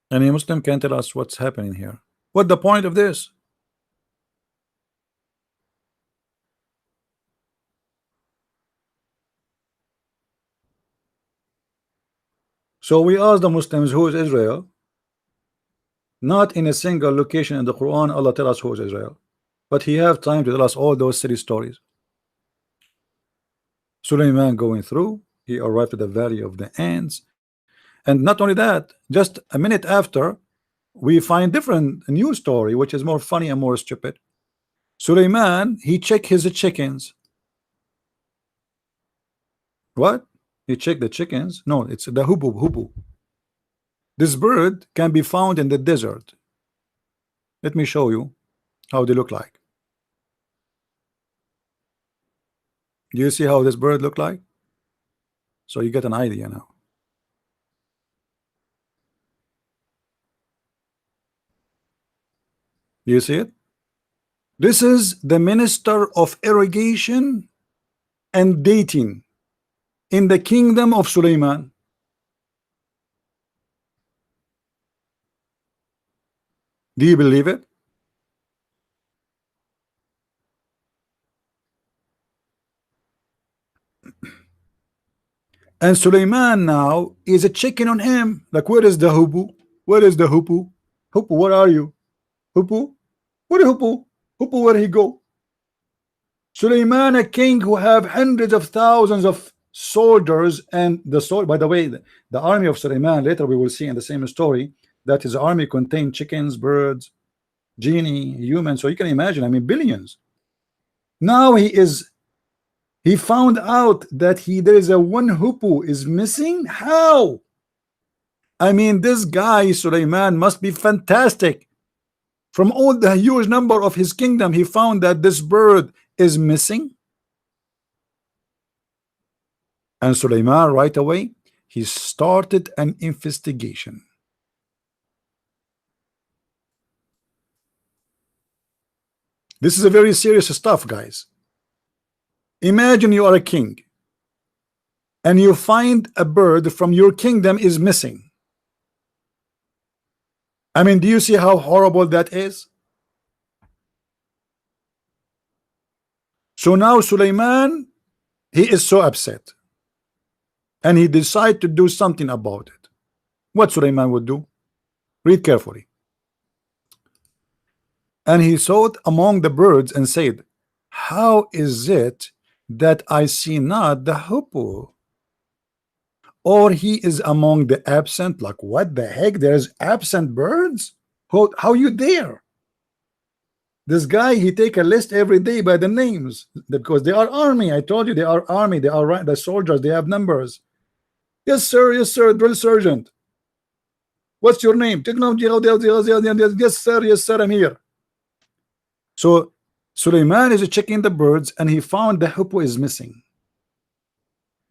Any Muslim can tell us what's happening here? What the point of this? So we ask the Muslims, who is Israel? Not in a single location in the Quran Allah tell us who is Israel, but he have time to tell us all those silly stories. Sulaiman going through, he arrived at the valley of the ants, and not only that, just a minute after we find a new story which is more funny and more stupid. Sulaiman, he check his chickens. What? He checked the chickens? No, it's the hubu. This bird can be found in the desert. Let me show you how they look like. Do you see how this bird look like? So you get an idea now. Do you see it? This is the minister of irrigation and dating in the kingdom of Sulaiman. Do you believe it? And Sulaiman now is a chicken on him. Like, where is the hubu? Where is the hupu? Hupu, where are you? Hupu? Where is hupu? Hupu, where he go? Sulaiman, a king who have hundreds of thousands of soldiers, and by the way, the army of Sulaiman, later we will see in the same story that his army contained chickens, birds, genie, humans. So you can imagine, I mean, billions. Now he found out that there is a one hupu is missing. How? I mean, this guy Sulaiman must be fantastic. From all the huge number of his kingdom, he found that this bird is missing. And Sulaiman right away, he started an investigation. This is a very serious stuff, guys. Imagine you are a king and you find a bird from your kingdom is missing. I mean, do you see how horrible that is? So now Sulaiman, he is so upset and he decided to do something about it. What Sulaiman would do? Read carefully. And he sought among the birds and said, how is it that I see not the hippo? Or he is among the absent? Like, what the heck? There's absent birds? How you dare? This guy, he take a list every day by the names because they are army. I told you they are army. They are the soldiers. They have numbers. Yes, sir. Yes, sir. Drill sergeant. What's your name? Yes, sir. Yes, sir. I'm here. So Sulaiman is checking the birds and he found the hippo is missing.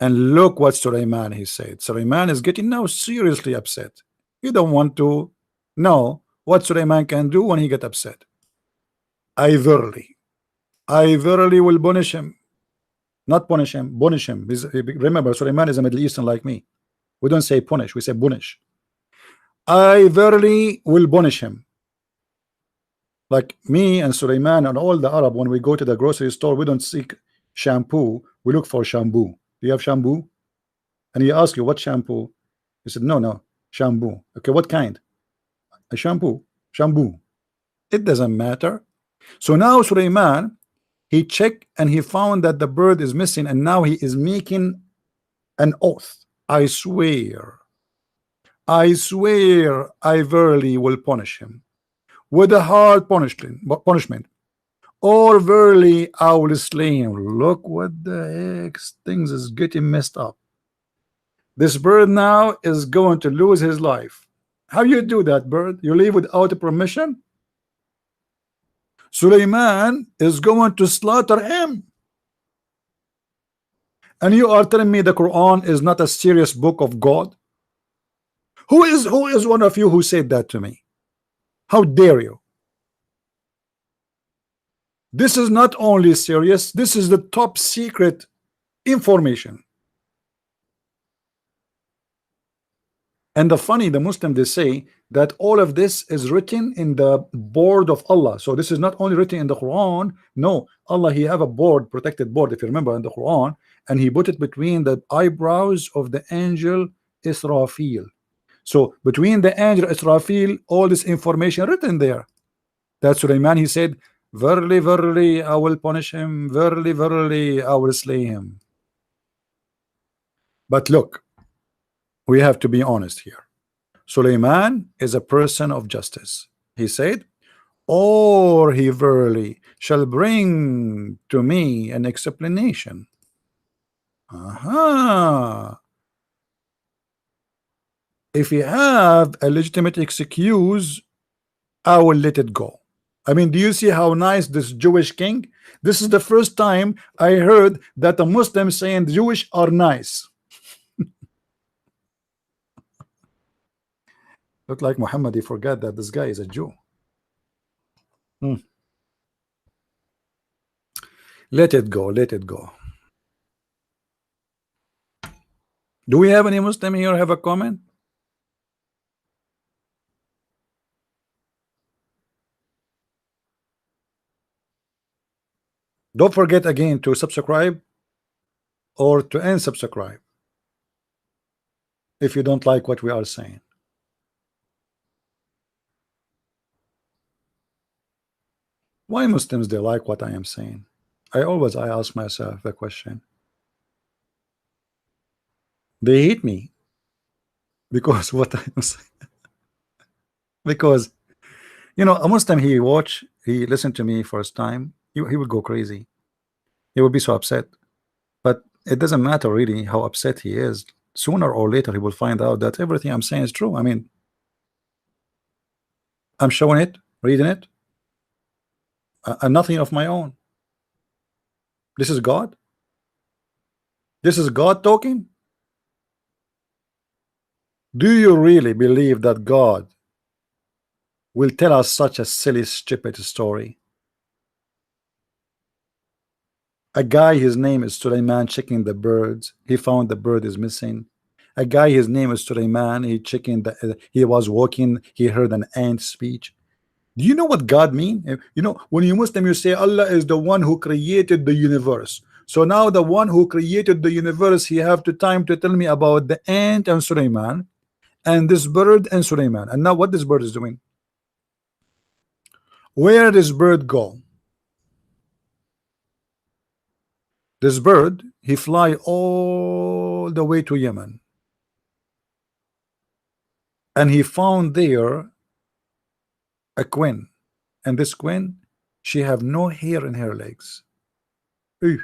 And look what Sulaiman he said. Sulaiman is getting now seriously upset. You don't want to know what Sulaiman can do when he get upset. I verily will punish him. Not punish him, punish him. Remember, Sulaiman is a Middle Eastern like me. We don't say punish, we say punish. I verily will punish him. Like me and Sulaiman and all the Arab, when we go to the grocery store, we don't seek shampoo, we look for shampoo. Do you have shampoo? And he asks you, what shampoo? You said, no, shampoo. Okay, what kind? A shampoo. It doesn't matter. So now Sulaiman, he checked and he found that the bird is missing, and now he is making an oath. I swear, I verily will punish him with a hard punishment, or verily I will slay him. Look what the heck, things is getting messed up. This bird now is going to lose his life. How you do that, bird? You leave without permission? Sulaiman is going to slaughter him. And you are telling me the Quran is not a serious book of God? Who is one of you who said that to me? How dare you? This is not only serious, this is the top secret information. And the Muslim, they say that all of this is written in the board of Allah. So this is not only written in the Quran. No, Allah, he have a board, protected board, if you remember, in the Quran, and he put it between the eyebrows of the angel Israfil. So between the angel Israfil, all this information written there. That Sulaiman, he said, verily, I will punish him. Verily, I will slay him. But look, we have to be honest here. Sulaiman is a person of justice. He said, or he verily shall bring to me an explanation. If he have a legitimate excuse, I will let it go. I mean, do you see how nice this Jewish king? This is the first time I heard that a Muslim saying the Jewish are nice. Look like Muhammad, he forgot that this guy is a Jew. Let it go. Do we have any Muslim here have a comment? Don't forget again to subscribe or to unsubscribe if you don't like what we are saying. Why Muslims they like what I am saying? I ask myself the question. They hate me because what I am saying. Because you know, a Muslim, he listened to me first time, he would go crazy. He would be so upset. But it doesn't matter really how upset he is. sooner or later he will find out that everything I'm saying is true. I mean, I'm showing it, reading it, and nothing of my own. This is God. This is God talking. Do you really believe that God will tell us such a silly, stupid story? A guy, his name is Suleiman, checking the birds. He found the bird is missing. A guy, his name is Suleiman. He was walking. He heard an ant speech. Do you know what God mean? You know, when you Muslim, you say Allah is the one who created the universe. So now the one who created the universe, he have the time to tell me about the ant and Suleiman and this bird and Suleiman. And now what this bird is doing? Where does bird go? This bird, he fly all the way to Yemen. And he found there a queen. And this queen, she have no hair in her legs. Ew.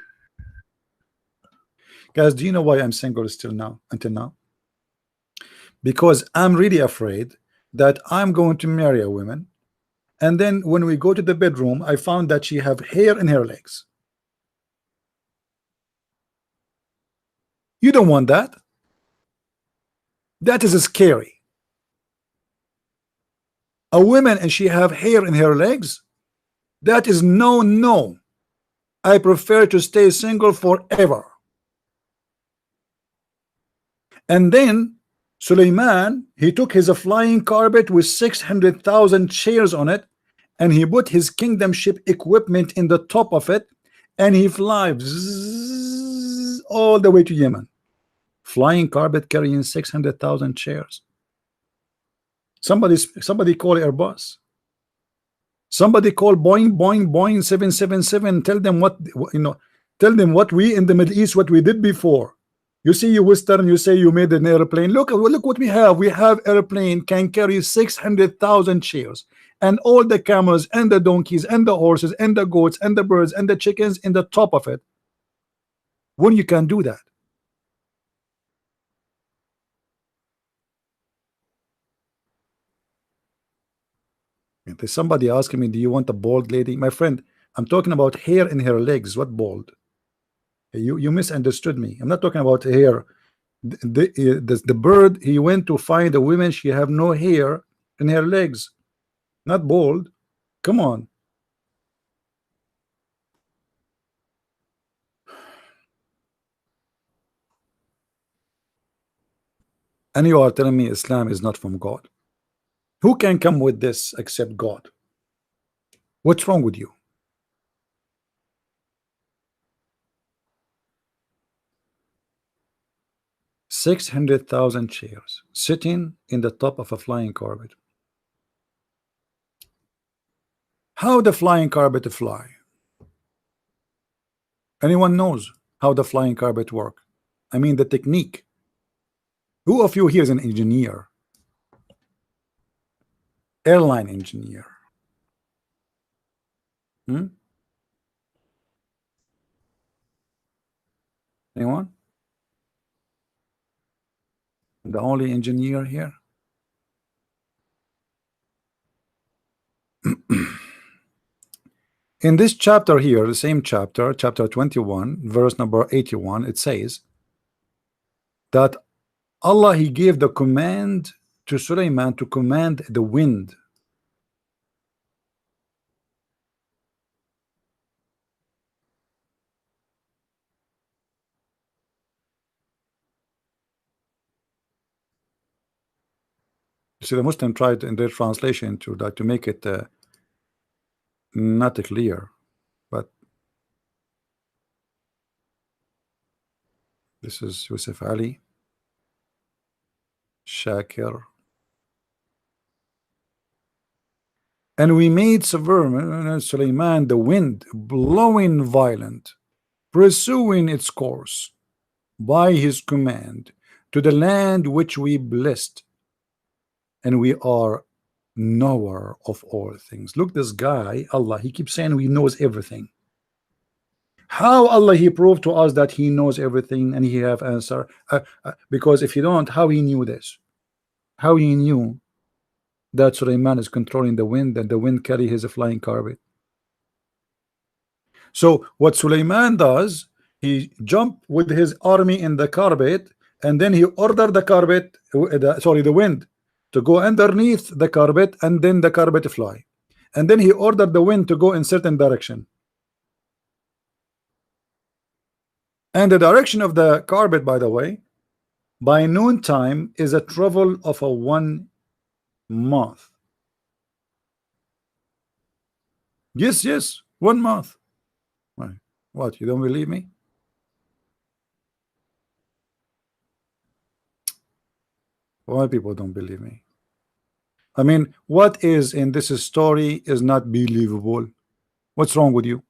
Guys, do you know why I'm single still now, until now? Because I'm really afraid that I'm going to marry a woman, and then when we go to the bedroom, I found that she have hair in her legs. You don't want that. That is scary. A woman and she have hair in her legs, that is no. I prefer to stay single forever. And then Suleiman, he took his flying carpet with 600,000 chairs on it, and he put his kingdomship equipment in the top of it, and he flies all the way to Yemen. Flying carpet carrying 600,000 chairs. Somebody call Airbus. Somebody call Boeing 777. Tell them what Tell them what we in the Middle East, what we did before. You see, you Western, you say you made an airplane. Look what we have. We have airplane can carry 600,000 chairs, and all the camels and the donkeys and the horses and the goats and the birds and the chickens in the top of it. When you can do that. If there's somebody asking me, do you want a bald lady? My friend, I'm talking about hair in her legs. What bald? You misunderstood me. I'm not talking about hair. The bird, he went to find a woman, she have no hair in her legs, not bald. Come on. And you are telling me Islam is not from God? Who can come with this except God? What's wrong with you? $600,000 chairs sitting in the top of a flying carpet. How the flying carpet fly? Anyone knows how the flying carpet work? I mean the technique. Who of you here is an engineer? Airline engineer? Anyone? The only engineer here? In this chapter here, the same chapter, chapter 21, verse number 81, it says that Allah, he gave the command to Suleiman to command the wind. So the Muslim tried in their translation to that to make it not clear, but this is Yusuf Ali Shakir. And we made Suleiman the wind blowing violent, pursuing its course by his command to the land which we blessed, and we are knower of all things. Look, this guy, Allah, he keeps saying he knows everything. How Allah he proved to us that he knows everything and he have answer? Because if you don't, how he knew this? How he knew that Sulaiman is controlling the wind and the wind carry his flying carpet? So what Sulaiman does, he jump with his army in the carpet, and then he ordered the carpet, the wind, to go underneath the carpet, and then the carpet fly, and then he ordered the wind to go in certain direction, and the direction of the carpet, by the way, by noon time is a travel of a 1 month. Yes, 1 month. What, you don't believe me? Why people don't believe me? I mean, what is in this story is not believable. What's wrong with you?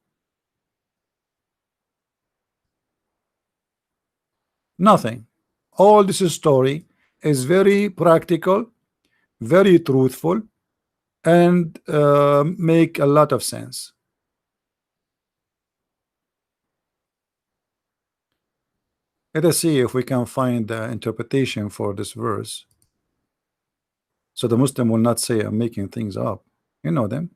Nothing. All this story is very practical, very truthful, and make a lot of sense. Let us see if we can find the interpretation for this verse, so the Muslim will not say I'm making things up. You know them.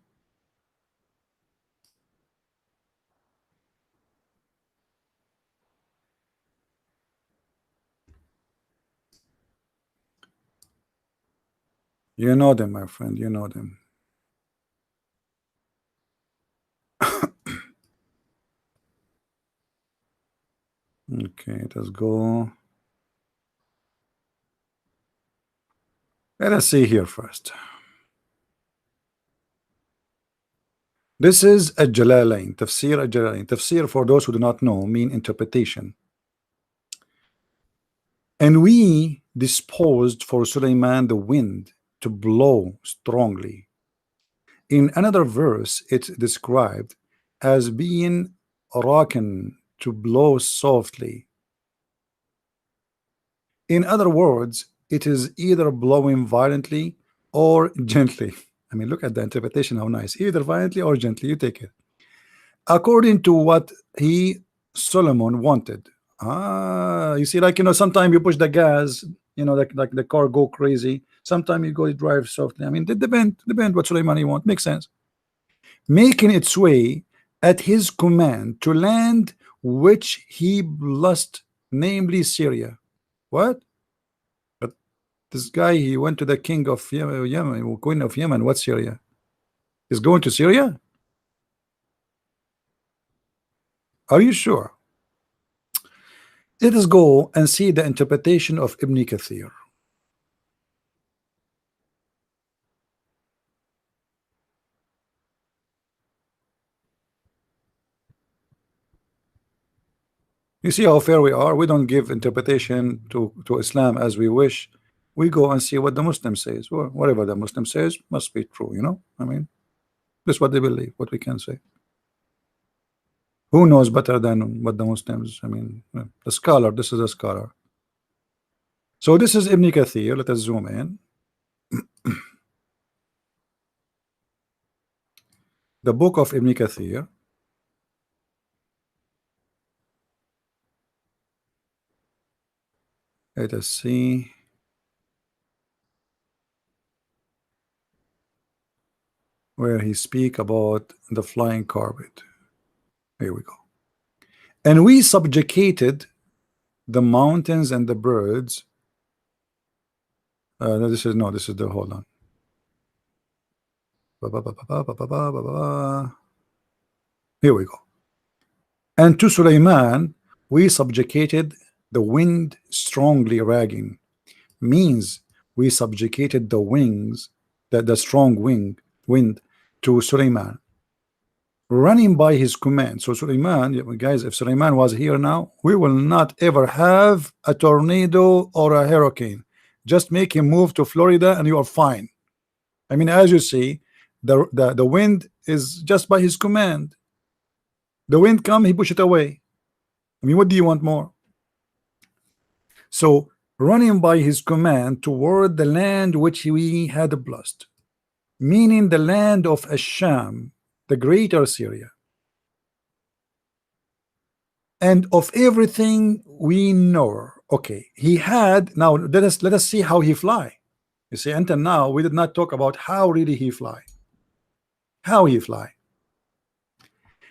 You know them, my friend. You know them. Okay, let's go. Let us see here first. This is a Jalalain, Tafsir Jalalain. Tafsir, for those who do not know, mean interpretation. And we disposed for Sulaiman the wind to blow strongly. In another verse, it's described as being rocking, to blow softly. In other words, it is either blowing violently or gently. I mean, look at the interpretation, how nice. Either violently or gently, you take it. According to what Solomon wanted. You see, like, sometimes you push the gas, like the car go crazy. Sometimes you drive softly. I mean, it depend what Sulaiman want. Makes sense. Making its way at his command to land which he blessed, namely Syria. What? But this guy, he went to the king of Yemen, queen of Yemen. What Syria? He's going to Syria? Are you sure? Let us go and see the interpretation of Ibn Kathir. You see how fair we are? We don't give interpretation to Islam as we wish. We go and see what the Muslim says. Well, whatever the Muslim says must be true, I mean, that's what they believe, what we can say. Who knows better than what the Muslims? I mean, the scholar, this is a scholar. So this is Ibn Kathir. Let us zoom in. The book of Ibn Kathir. Let us see. Where he speak about the flying carpet. Here we go. And we subjugated the mountains and the birds. This is the hold on. Here we go. And to Sulaiman we subjugated the wind strongly ragging. Means we subjugated the wings, the strong wind to Sulaiman, running by his command. So Sulaiman, guys, if Sulaiman was here now, we will not ever have a tornado or a hurricane. Just make him move to Florida and you are fine. I mean, as you see, the wind is just by his command. The wind come, he push it away. I mean, what do you want more? So running by his command toward the land which we had blessed, meaning the land of Asham, the greater Syria. and of everything we know. Okay, he had, now let us see how he fly. You see, until now we did not talk about how really he fly. How he fly.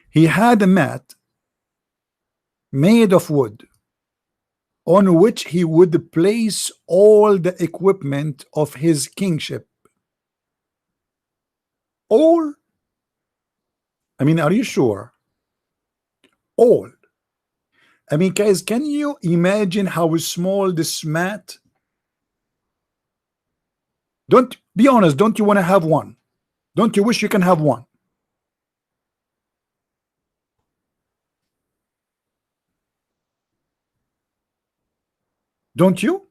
He had a mat made of wood on which he would place all the equipment of his kingship. All, I mean, are you sure? All. I mean, guys, can you imagine how small this mat? Don't be honest. Don't you want to have one? Don't you wish you can have one? Don't you?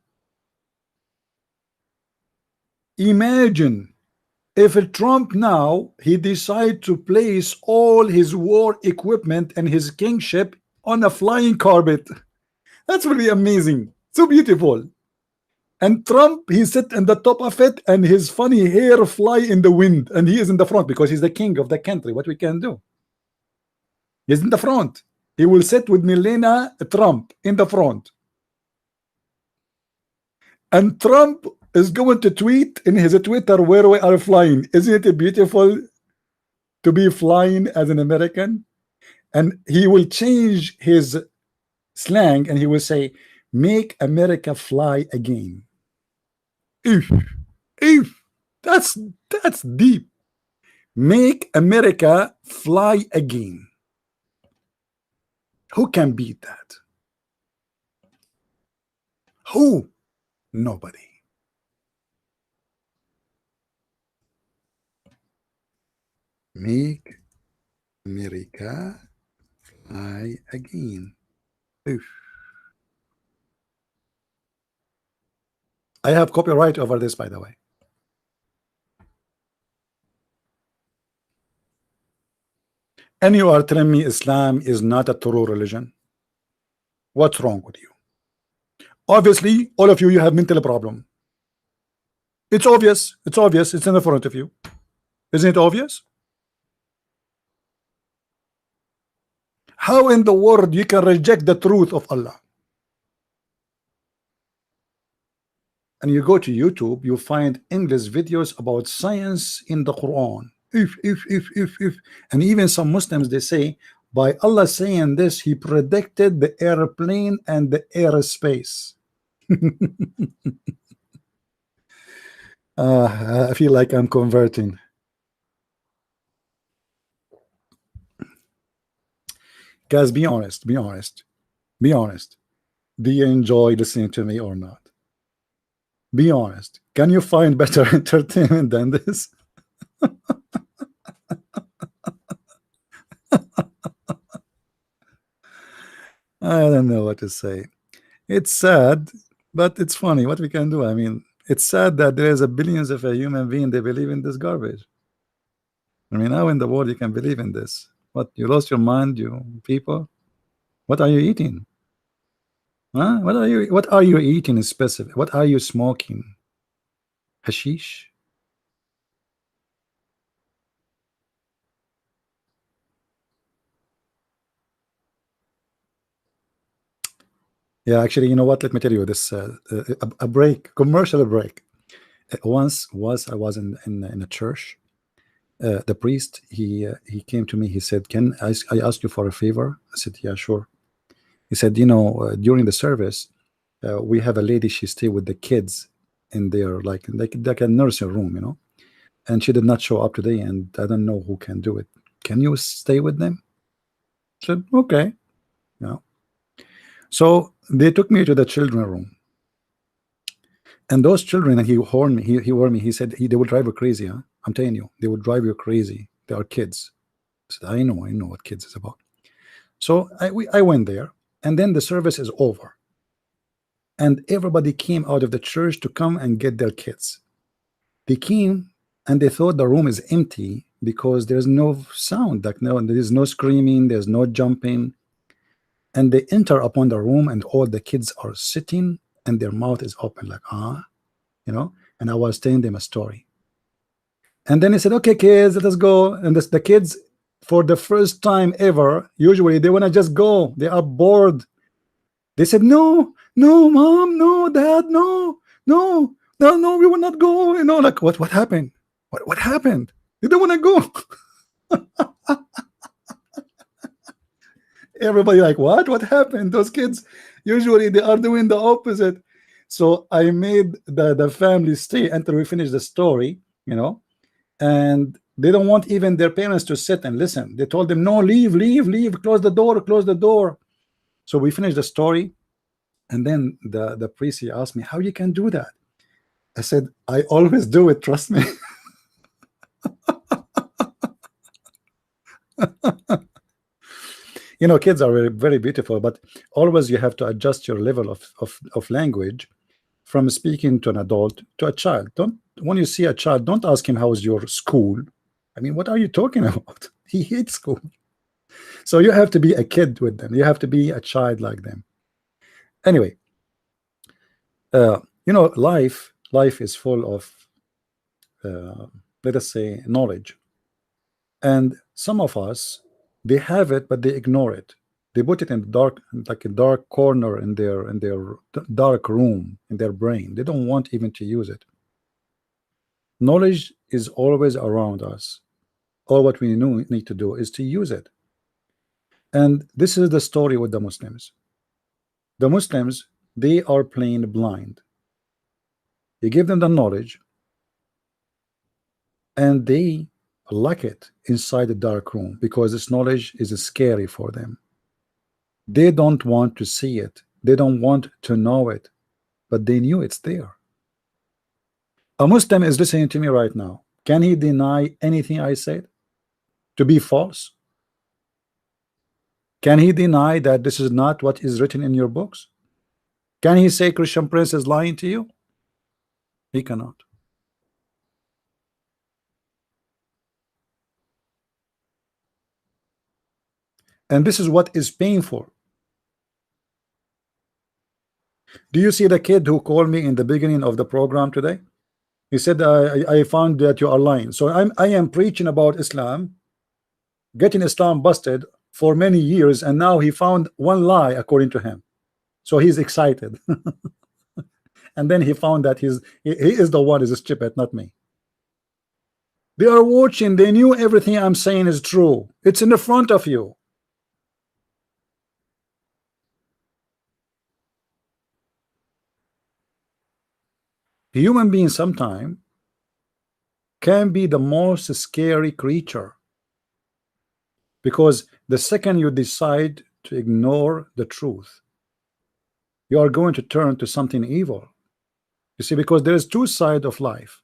Imagine if Trump now he decide to place all his war equipment and his kingship on a flying carpet. That's really amazing. So beautiful. And Trump, he sit in the top of it and his funny hair fly in the wind, and he is in the front because he's the king of the country. What we can do? He's in the front. He will sit with Melania Trump in the front. And Trump is going to tweet in his Twitter where we are flying. Isn't it beautiful to be flying as an American? And he will change his slang and he will say, "Make America fly again." If that's deep. Make America fly again. Who can beat that? Who? Nobody. Make America fly again. Oof. I have copyright over this, by the way. And you are telling me Islam is not a true religion? What's wrong with you? Obviously, all of you, you have mental problem. It's obvious. It's obvious. It's in the front of you. Isn't it obvious? How in the world you can reject the truth of Allah? And you go to YouTube, you find endless videos about science in the Quran. If. And even some Muslims, they say, by Allah saying this, he predicted the airplane and the airspace. I feel like I'm converting. Guys, be honest, be honest, be honest. Do you enjoy listening to me or not? Be honest. Can you find better entertainment than this? I don't know what to say. It's sad, but it's funny. What we can do? I mean, it's sad that there is a billions of a human being they believe in this garbage. I mean, how in the world you can believe in this? What, you lost your mind, you people? What are you eating? Huh? What are you eating in specific? What are you smoking? Hashish? Yeah, actually, you know what? Let me tell you this: a break, commercial break. Once I was in a church. The priest he came to me. He said, "Can I ask you for a favor?" I said, "Yeah, sure." He said, "You know, during the service, we have a lady. She stay with the kids in their like a nursing room, you know, and she did not show up today, and I don't know who can do it. Can you stay with them?" I said, "Okay," you know. So they took me to the children room, and those children, and he warned me. He warned me. He said, "They will drive you crazy, huh? I'm telling you, they will drive you crazy. They are kids." I said, I know what kids is about." So I went there, and then the service is over, and everybody came out of the church to come and get their kids. They came and they thought the room is empty because there's no sound, like there is no screaming, there's no jumping. And they enter upon the room, and all the kids are sitting and their mouth is open, like, you know. And I was telling them a story. And then he said, "Okay, kids, let us go." And the kids, for the first time ever. Usually they want to just go, they are bored. They said, no, no, mom, no, dad, no, no, no, no, we will not go. You know, like what happened? What happened? They don't want to go. Everybody like, what happened? Those kids usually they are doing the opposite. So I made the family stay until we finish the story, you know, and they don't want even their parents to sit and listen. They told them, no, leave, close the door, close the door. So we finished the story, and then the priest, he asked me, how you can do that? I said, I always do it, trust me. You know, kids are very, very beautiful, but always you have to adjust your level of language from speaking to an adult to a child. Don't, when you see a child, don't ask him how's your school. I mean, what are you talking about? He hates school. So you have to be a kid with them. You have to be a child like them. Anyway, you know, life is full of let us say knowledge, and some of us, they have it but they ignore it. They put it in the dark, like a dark corner in their dark room in their brain. They don't want even to use it. Knowledge is always around us. All what we need to do is to use it. And this is the story with the Muslims. The Muslims, they are plain blind. You give them the knowledge and they like it inside the dark room because this knowledge is scary for them. They don't want to see it. They don't want to know it, but they knew it's there. A Muslim is listening to me right now. Can he deny anything I said to be false? Can he deny that this is not what is written in your books? Can he say Christian Prince is lying to you? He cannot. And this is what is painful. Do you see the kid who called me in the beginning of the program today? He said, I found that you are lying. So I am preaching about Islam, getting Islam busted for many years, and now he found one lie according to him. So he's excited. And then he found that he is the one is stupid, not me. They are watching, they knew everything I'm saying is true. It's in the front of you. Human beings sometimes can be the most scary creature, because the second you decide to ignore the truth, you are going to turn to something evil. You see, because there's two sides of life,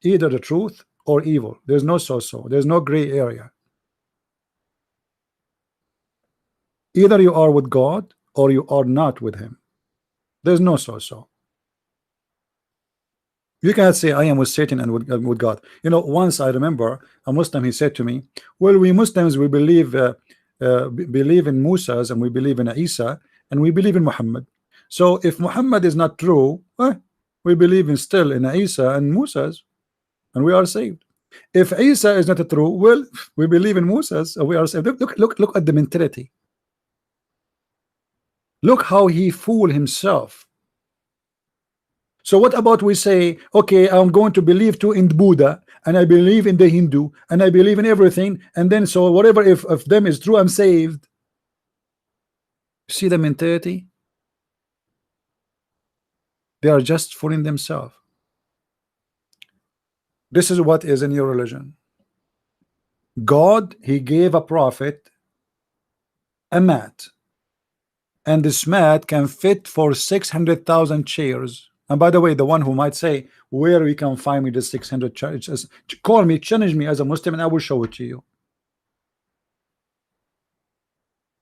either the truth or evil. There's no so-so, there's no gray area. Either you are with God or you are not with him. There's no so-so. You cannot say I am with Satan and with God. You know, once I remember a Muslim, he said to me, well, we Muslims, we believe in Musa's, and we believe in Isa, and we believe in Muhammad. So if Muhammad is not true, we believe in still in Isa and Musa's, and we are saved. If Isa is not true, well, we believe in Musa's, and we are saved. Look at the mentality. Look how he fooled himself. So what about we say, okay, I'm going to believe too in Buddha, and I believe in the Hindu, and I believe in everything, and then so whatever if them is true, I'm saved. See the mentality? They are just fooling themselves. This is what is in your religion. God, he gave a prophet a mat, and this mat can fit for 600,000 chairs. And by the way, the one who might say, where we can find me the 600 chairs, call me, challenge me as a Muslim, and I will show it to you.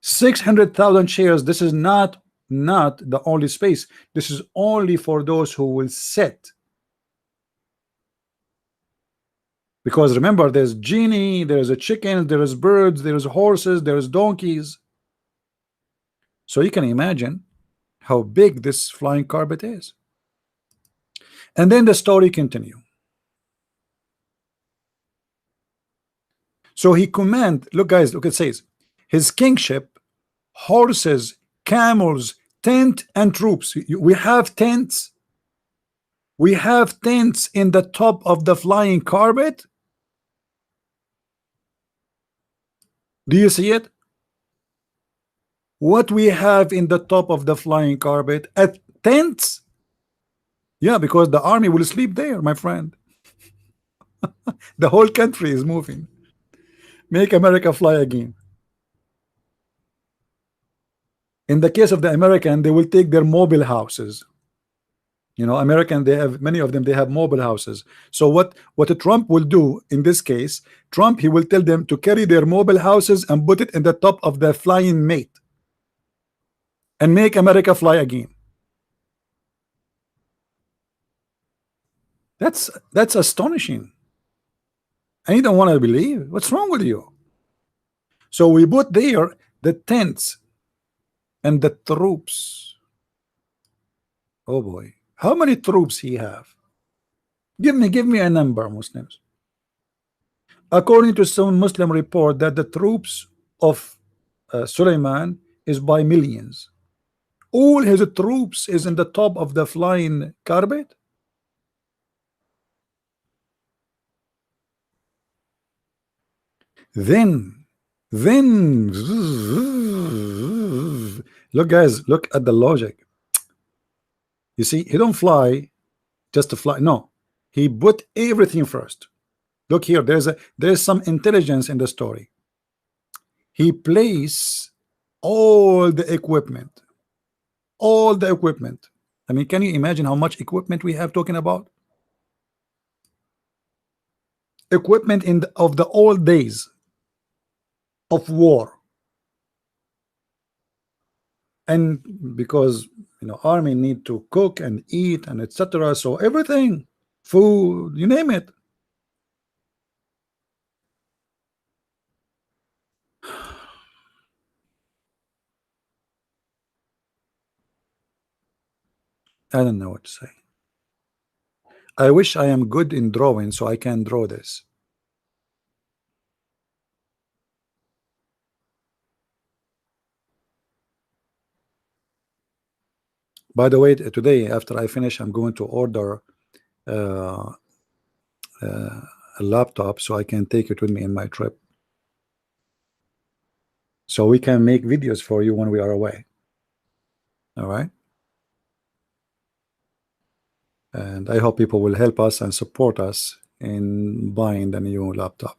600,000 chairs. This is not the only space. This is only for those who will sit. Because remember, there's genie, there's a chicken, there's birds, there's horses, there's donkeys. So you can imagine how big this flying carpet is. And then the story continues. So he command, look guys, look, it says his kingship, horses, camels, tent and troops. We have tents. We have tents in the top of the flying carpet. Do you see it? What we have in the top of the flying carpet at tents? Yeah, because the army will sleep there, my friend. The whole country is moving. Make America fly again. In the case of the American, they will take their mobile houses. You know, American, they have many of them, they have mobile houses. So what Trump will do in this case, Trump, he will tell them to carry their mobile houses and put it in the top of the flying mate and make America fly again. That's astonishing. And you don't want to believe. What's wrong with you? So we put there the tents and the troops. Oh boy, how many troops he have? Give me a number, Muslims. According to some Muslim report that the troops of Suleiman is by millions. All his troops is in the top of the flying carpet. Then look guys, look at the logic. You see, he don't fly just to fly. No, he put everything first. Look here, there's some intelligence in the story. He placed all the equipment. I mean, can you imagine how much equipment we have talking about? Equipment of the old days of war. And because, you know, army need to cook and eat and etc. So everything, food, you name it. I don't know what to say. I wish I am good in drawing so I can draw this. By the way, today after I finish, I'm going to order a laptop so I can take it with me in my trip, so we can make videos for you when we are away. All right, and I hope people will help us and support us in buying the new laptop.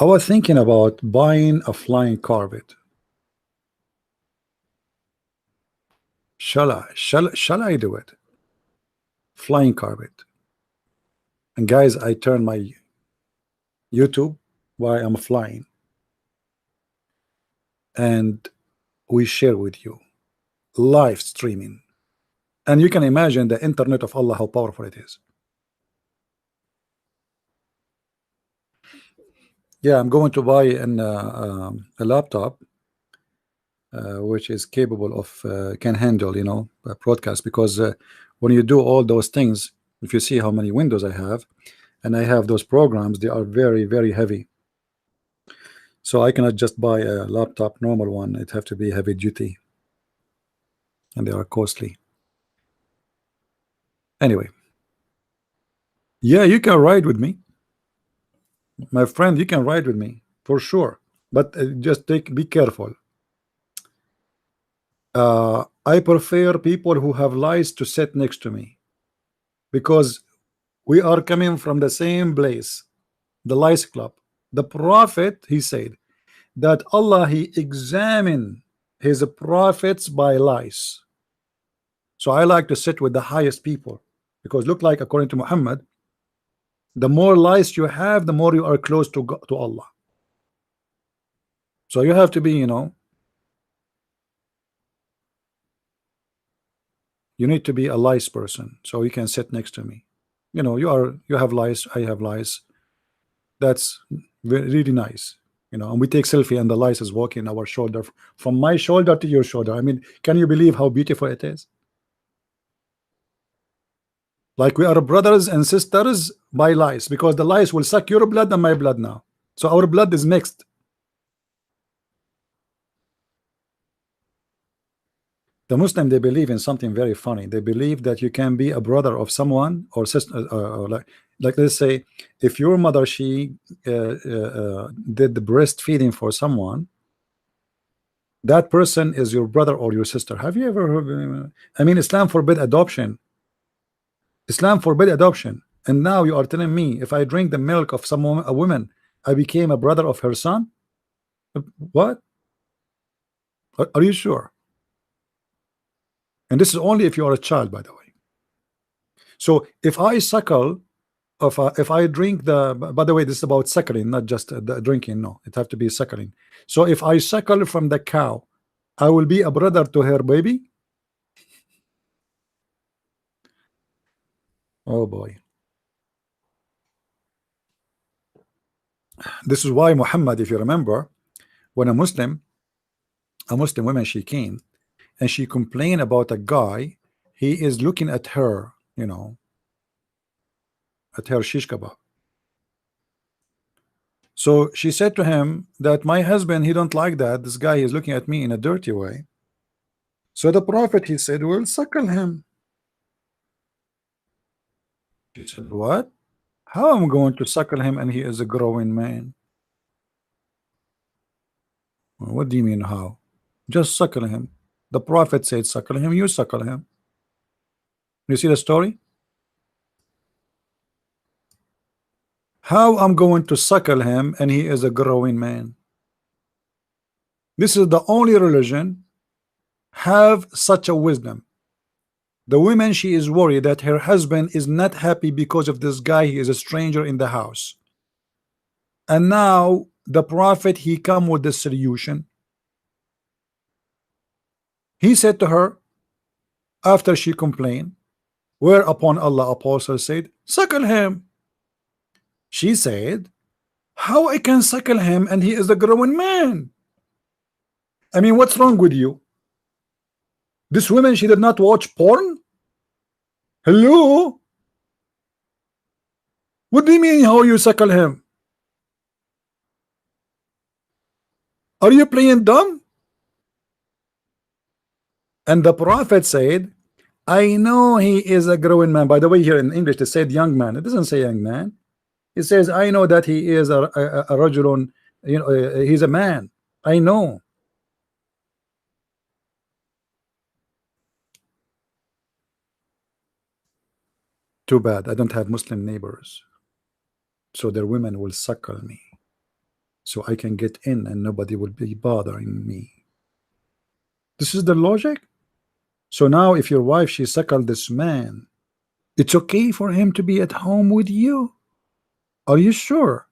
I was thinking about buying a flying carpet. Shall I do it? Flying carpet. And guys, I turn my YouTube while I'm flying, and we share with you live streaming. And you can imagine the internet of Allah, how powerful it is. Yeah, I'm going to buy a laptop which is capable of can handle, you know, a broadcast, because when you do all those things, if you see how many windows I have, and I have those programs, they are very, very heavy. So I cannot just buy a laptop, normal one. It have to be heavy duty, and they are costly. Anyway, yeah, you can ride with me, my friend. You can ride with me for sure, but just be careful. I prefer people who have lies to sit next to me, because we are coming from the same place, the lies club. The Prophet, he said that Allah, he examined his prophets by lies. So I like to sit with the highest people, because look, like according to Muhammad, the more lies you have, the more you are close to God, to Allah. So you have to be, you know, you need to be a lies person, so you can sit next to me. You know, you have lies, I have lies. That's really nice, you know. And we take selfie, and the lies is walking our shoulder, from my shoulder to your shoulder. I mean, can you believe how beautiful it is? Like we are brothers and sisters by lice, because the lice will suck your blood and my blood now. So our blood is mixed. The Muslim, they believe in something very funny. They believe that you can be a brother of someone or sister, like let's say, if your mother, she did the breastfeeding for someone, that person is your brother or your sister. Have you ever heard? I mean, Islam forbid adoption. Islam forbid adoption, and now you are telling me if I drink the milk of someone, a woman, I became a brother of her son? What? Are you sure? And this is only if you are a child, by the way. So if I suckle, if I drink the, by the way, this is about suckling, not just the drinking. No, it have to be suckling. So if I suckle from the cow, I will be a brother to her baby. Oh boy. This is why Muhammad, if you remember, when a Muslim woman, she came and she complained about a guy, he is looking at her, you know, at her shish kebab. So she said to him that my husband, he don't like that. This guy is looking at me in a dirty way. So the Prophet, he said, well, suckle him. She said, what? How am I going to suckle him and he is a growing man? What do you mean how? Just suckle him. The Prophet said suckle him, you suckle him. You see the story? How I'm going to suckle him and he is a growing man? This is the only religion have such a wisdom. The woman, she is worried that her husband is not happy because of this guy, he is a stranger in the house. And now the Prophet, he come with the solution. He said to her, after she complained, whereupon Allah apostle said, suckle him. She said, how I can suckle him and he is a growing man? I mean, what's wrong with you? This woman, she did not watch porn? Hello? What do you mean how you suckle him? Are you playing dumb? And the Prophet said, I know he is a growing man. By the way, here in English it said young man. It doesn't say young man. It says I know that he is a rajulun, you know, he's a man. I know. Too bad I don't have Muslim neighbors, so their women will suckle me, so I can get in and nobody will be bothering me. This is the logic. So now if your wife, she suckled this man, it's okay for him to be at home with you? Are you sure?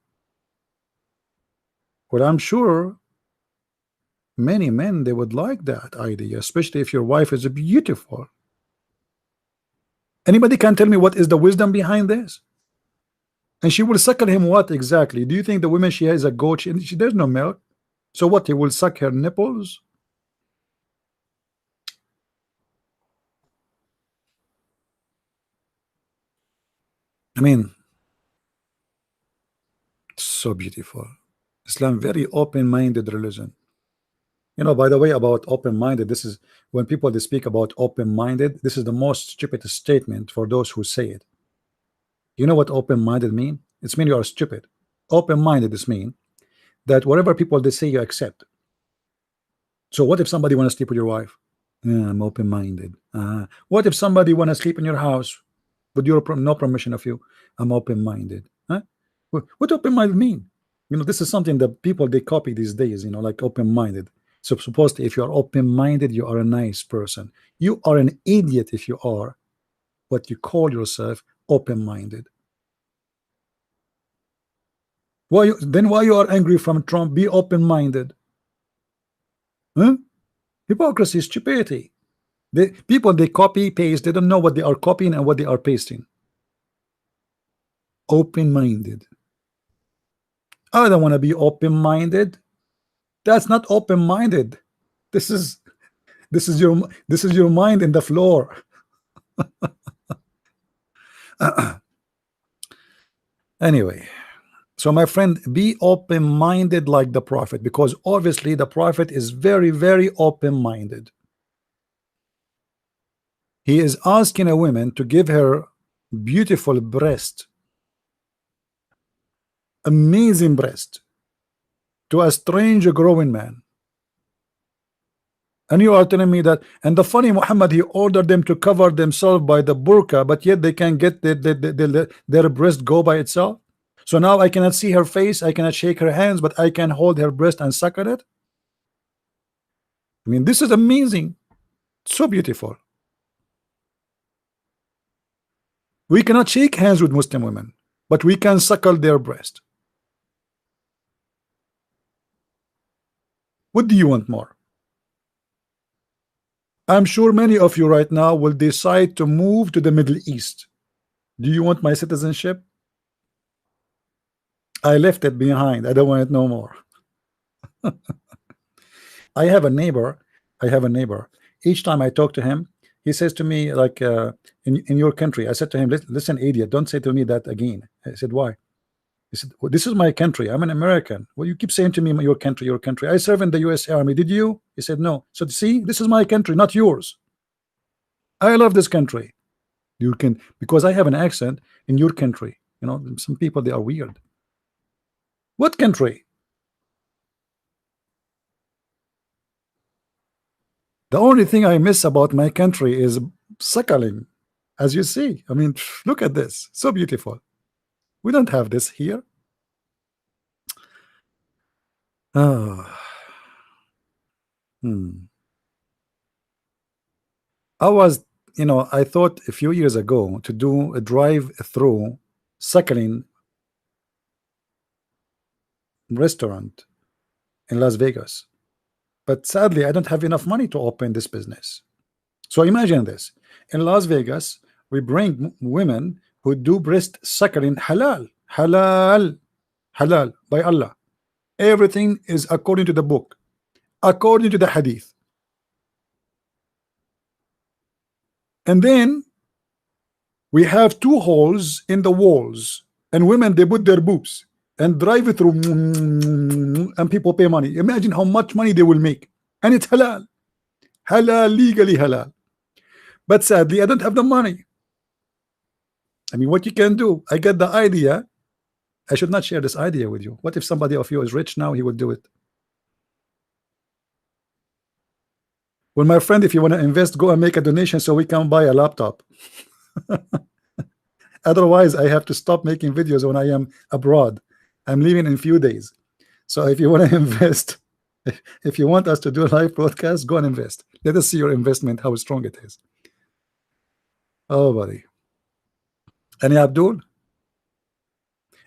Well, I'm sure many men, they would like that idea, especially if your wife is beautiful. Anybody can tell me what is the wisdom behind this? And she will suckle him what exactly? Do you think the woman, she has a goat, there's no milk, so what, he will suck her nipples? I mean, so beautiful. Islam, very open-minded religion. You know, by the way, about open-minded, this is when people, they speak about open-minded, this is the most stupid statement for those who say it. You know what open-minded mean? It's mean you are stupid. Open-minded is mean that whatever people they say, you accept. So what if somebody want to sleep with your wife? Yeah, I'm open-minded. What if somebody want to sleep in your house with your no permission of you? I'm open-minded. Huh? What open-minded mean? You know, this is something that people, they copy these days, you know, like open-minded. So supposedly if you are open-minded, you are a nice person. You are an idiot if you are what you call yourself open-minded. Why you are angry from Trump? Be open-minded. Huh? Hypocrisy, stupidity. People, they copy paste, they don't know what they are copying and what they are pasting. Open-minded. I don't want to be open-minded. That's not open-minded. This is your mind in the floor. Anyway, so my friend, be open-minded like the Prophet, because obviously the Prophet is very, very open-minded. He is asking a woman to give her beautiful breast, amazing breast, to a strange growing man. And you are telling me that, and the funny Muhammad, he ordered them to cover themselves by the burqa, but yet they can get their breast go by itself. So now I cannot see her face, I cannot shake her hands, but I can hold her breast and suck at it. I mean, this is amazing, so beautiful. We cannot shake hands with Muslim women, but we can suckle their breast. What do you want more? I'm sure many of you right now will decide to move to the Middle East. Do you want my citizenship? I left it behind. I don't want it no more. I have a neighbor. Each time I talk to him, he says to me, like, in your country. I said to him, listen, idiot, don't say to me that again. I said, why? He said, well, this is my country. I'm an American. Well, you keep saying to me, your country, your country. I serve in the U.S. Army. Did you? He said, no. So see, this is my country, not yours. I love this country. You can, because I have an accent in your country. You know, some people, they are weird. What country? The only thing I miss about my country is suckling, as you see. I mean, look at this, so beautiful. We don't have this here. Oh. I was, you know, I thought a few years ago to do a drive-through suckling restaurant in Las Vegas, but sadly I don't have enough money to open this business. So imagine this: in Las Vegas, we bring women who do breast suckling, halal by Allah. Everything is according to the book, according to the hadith. And then we have 2 holes in the walls, and women, they put their boobs and drive it through, and people pay money. Imagine how much money they will make. And it's halal, legally halal. But sadly, I don't have the money. I mean, what you can do, I get the idea. I should not share this idea with you. What if somebody of you is rich now? He would do it. Well, my friend, if you want to invest, go and make a donation so we can buy a laptop. Otherwise, I have to stop making videos when I am abroad. I'm leaving in a few days. So if you want to invest, if you want us to do a live broadcast, go and invest. Let us see your investment, how strong it is. Oh, buddy. Any Abdul?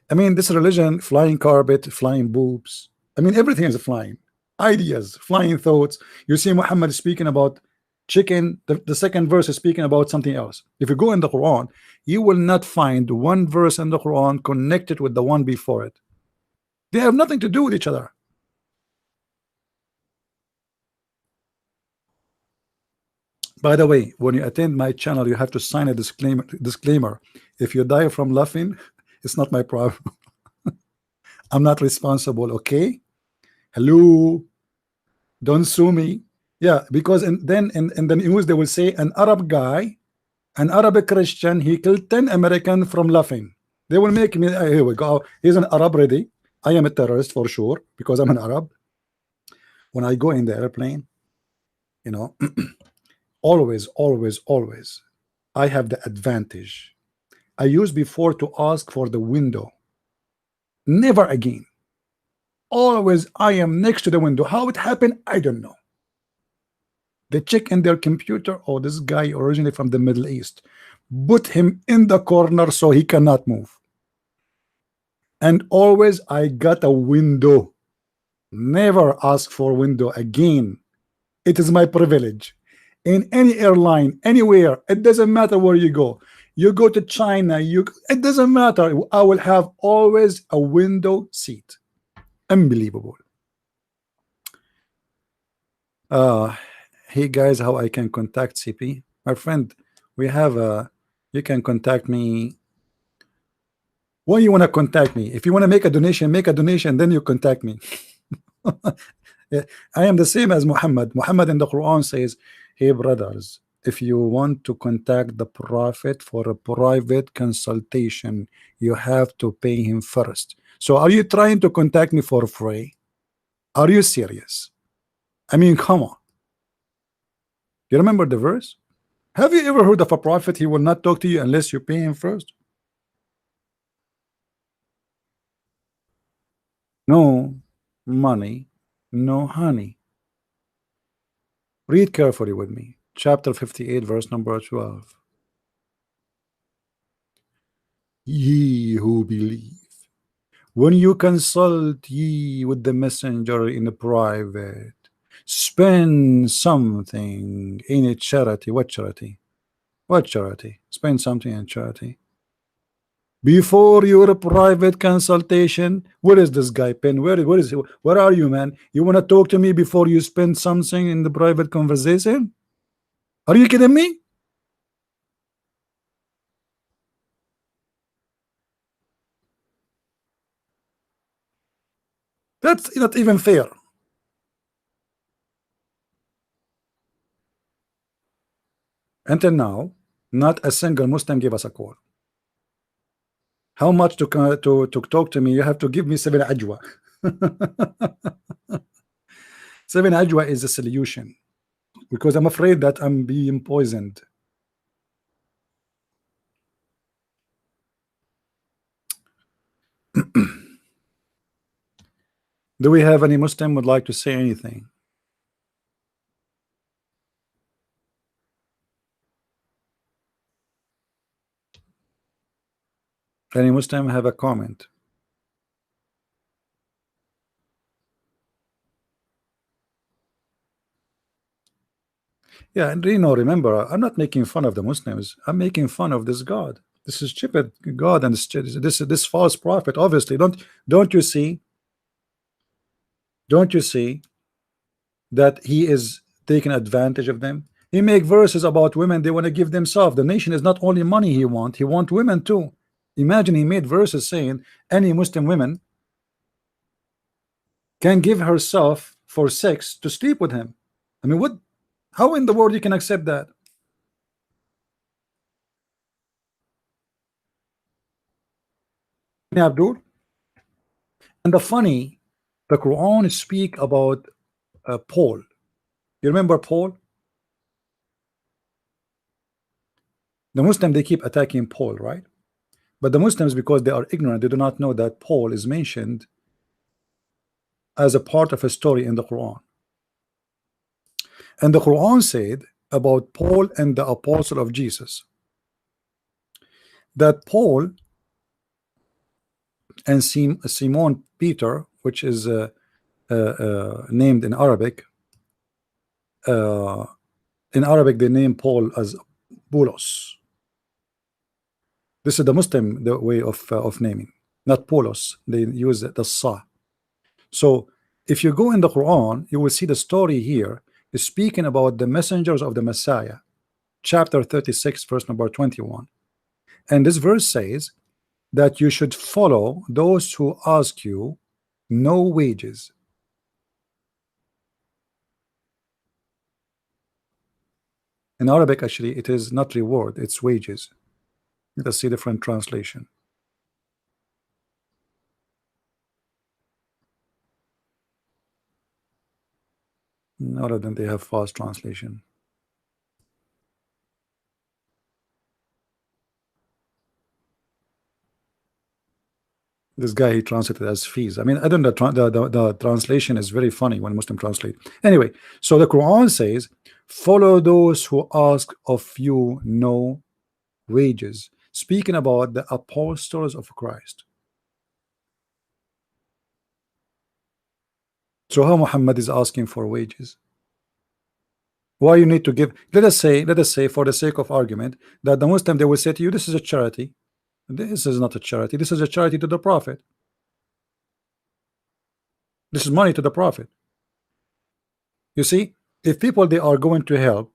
I mean, this religion, flying carpet, flying boobs. I mean, everything is flying. Ideas, flying thoughts. You see Muhammad speaking about chicken. The second verse is speaking about something else. If you go in the Quran, you will not find one verse in the Quran connected with the one before it. They have nothing to do with each other. By the way, when you attend my channel, you have to sign a disclaimer. If you die from laughing, it's not my problem. I'm not responsible, okay? Hello, don't sue me. Yeah, because then in the news they will say an Arab guy, an Arabic Christian, he killed 10 Americans from laughing. They will make me, here we go, he's an Arab ready. I am a terrorist for sure because I'm an Arab. When I go in the airplane, you know, always I have the advantage. I used before to ask for the window. Never again. Always I am next to the window. How it happened, I don't know. They check in their computer, oh, this guy originally from the Middle East. Put him in the corner so he cannot move. And always I got a window. Never ask for window again. It is my privilege. In any airline, anywhere, it doesn't matter where you go. You go to China, it doesn't matter. I will have always a window seat. Unbelievable. Hey guys, how I can contact CP? My friend, we have you can contact me Why you want to contact me? If you want to make a donation, then you contact me. Yeah, I am the same as Muhammad. Muhammad in the Quran says, hey brothers, if you want to contact the Prophet for a private consultation, you have to pay him first. So are you trying to contact me for free? Are you serious? I mean, come on. You remember the verse? Have you ever heard of a prophet? He will not talk to you unless you pay him first. No money, no honey. Read carefully with me. Chapter 58, verse number 12. Ye who believe, when you consult ye with the messenger in private, spend something in a charity. What charity? What charity? Spend something in charity. Before your private consultation. Where is this guy, Pen? Where is he? Where are you, man? You want to talk to me before you spend something in the private conversation? Are you kidding me? That's not even fair. Until now, not a single Muslim gave us a call. How much to talk to me? You have to give me 7 ajwa. 7 ajwa is a solution, because I'm afraid that I'm being poisoned. Do we have any Muslim would like to say anything? Any Muslim have a comment? Yeah, and remember, I'm not making fun of the Muslims. I'm making fun of this God. This is stupid God and this false prophet. Obviously, don't you see? Don't you see that he is taking advantage of them? He make verses about women they want to give themselves. The nation is not only money he want women too. Imagine he made verses saying any Muslim woman can give herself for sex to sleep with him. I mean, what? How in the world you can accept that? Abdul. And the Quran speak about Paul. You remember Paul? The Muslims, they keep attacking Paul, right? But the Muslims, because they are ignorant, they do not know that Paul is mentioned as a part of a story in the Quran. And the Quran said about Paul and the apostle of Jesus, that Paul and Simon Peter, which is named in Arabic. In Arabic, they name Paul as Paulos. This is the Muslim way of naming, not Paulos. They use the Sa. So if you go in the Quran, you will see the story here is speaking about the messengers of the Messiah, chapter 36, verse number 21. And this verse says that you should follow those who ask you no wages. In Arabic, actually, it is not reward, it's wages. Let us see different translation. Other than they have fast translation. This guy, he translated as fees. I mean, I don't know, the translation is very funny when Muslim translate. Anyway, so the Quran says, follow those who ask of you no wages, speaking about the apostles of Christ. So how Muhammad is asking for wages? Why you need to give? Let us say for the sake of argument that the Muslim, they will say to you, this is a charity. This is not a charity. This is a charity to the Prophet. This is money to the Prophet. You see, if people, they are going to help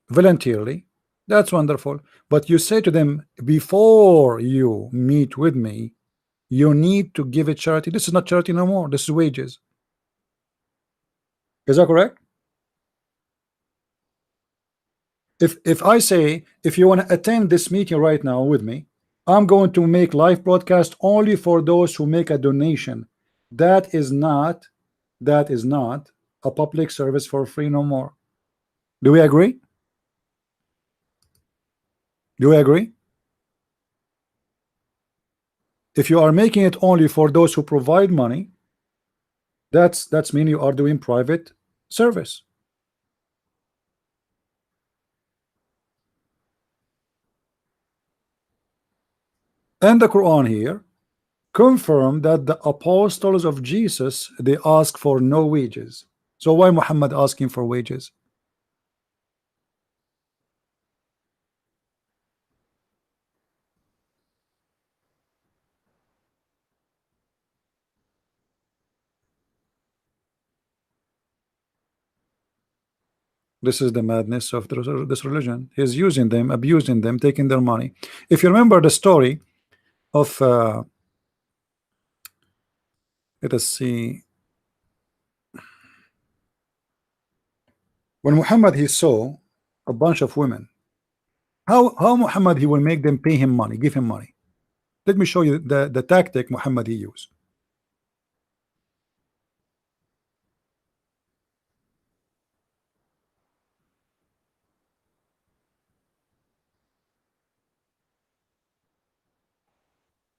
voluntarily, That's wonderful. But you say to them, before you meet with me, you need to give it charity. This is not charity no more. This is wages. Is that correct? If I say, if you want to attend this meeting right now with me, I'm going to make live broadcast only for those who make a donation. That is not a public service for free no more. Do we agree? Do we agree? If you are making it only for those who provide money, that's mean you are doing private service. And the Quran here confirm that the apostles of Jesus, they ask for no wages. So why Muhammad asking for wages? This is the madness of this religion. He's using them, abusing them, taking their money. If you remember the story of let us see, when Muhammad he saw a bunch of women, how Muhammad he will make them pay him money, give him money. Let me show you the tactic Muhammad he used.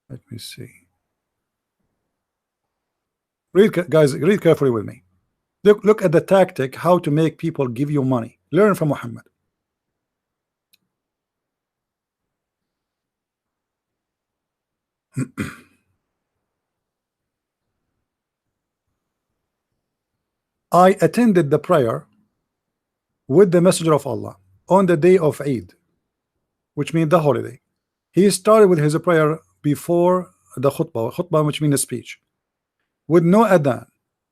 Let me see. Read, guys, read carefully with me. Look at the tactic, how to make people give you money. Learn from Muhammad. I attended the prayer with the Messenger of Allah on the day of Eid, which means the holiday. He started with his prayer before the khutbah, which means a speech, with no adhan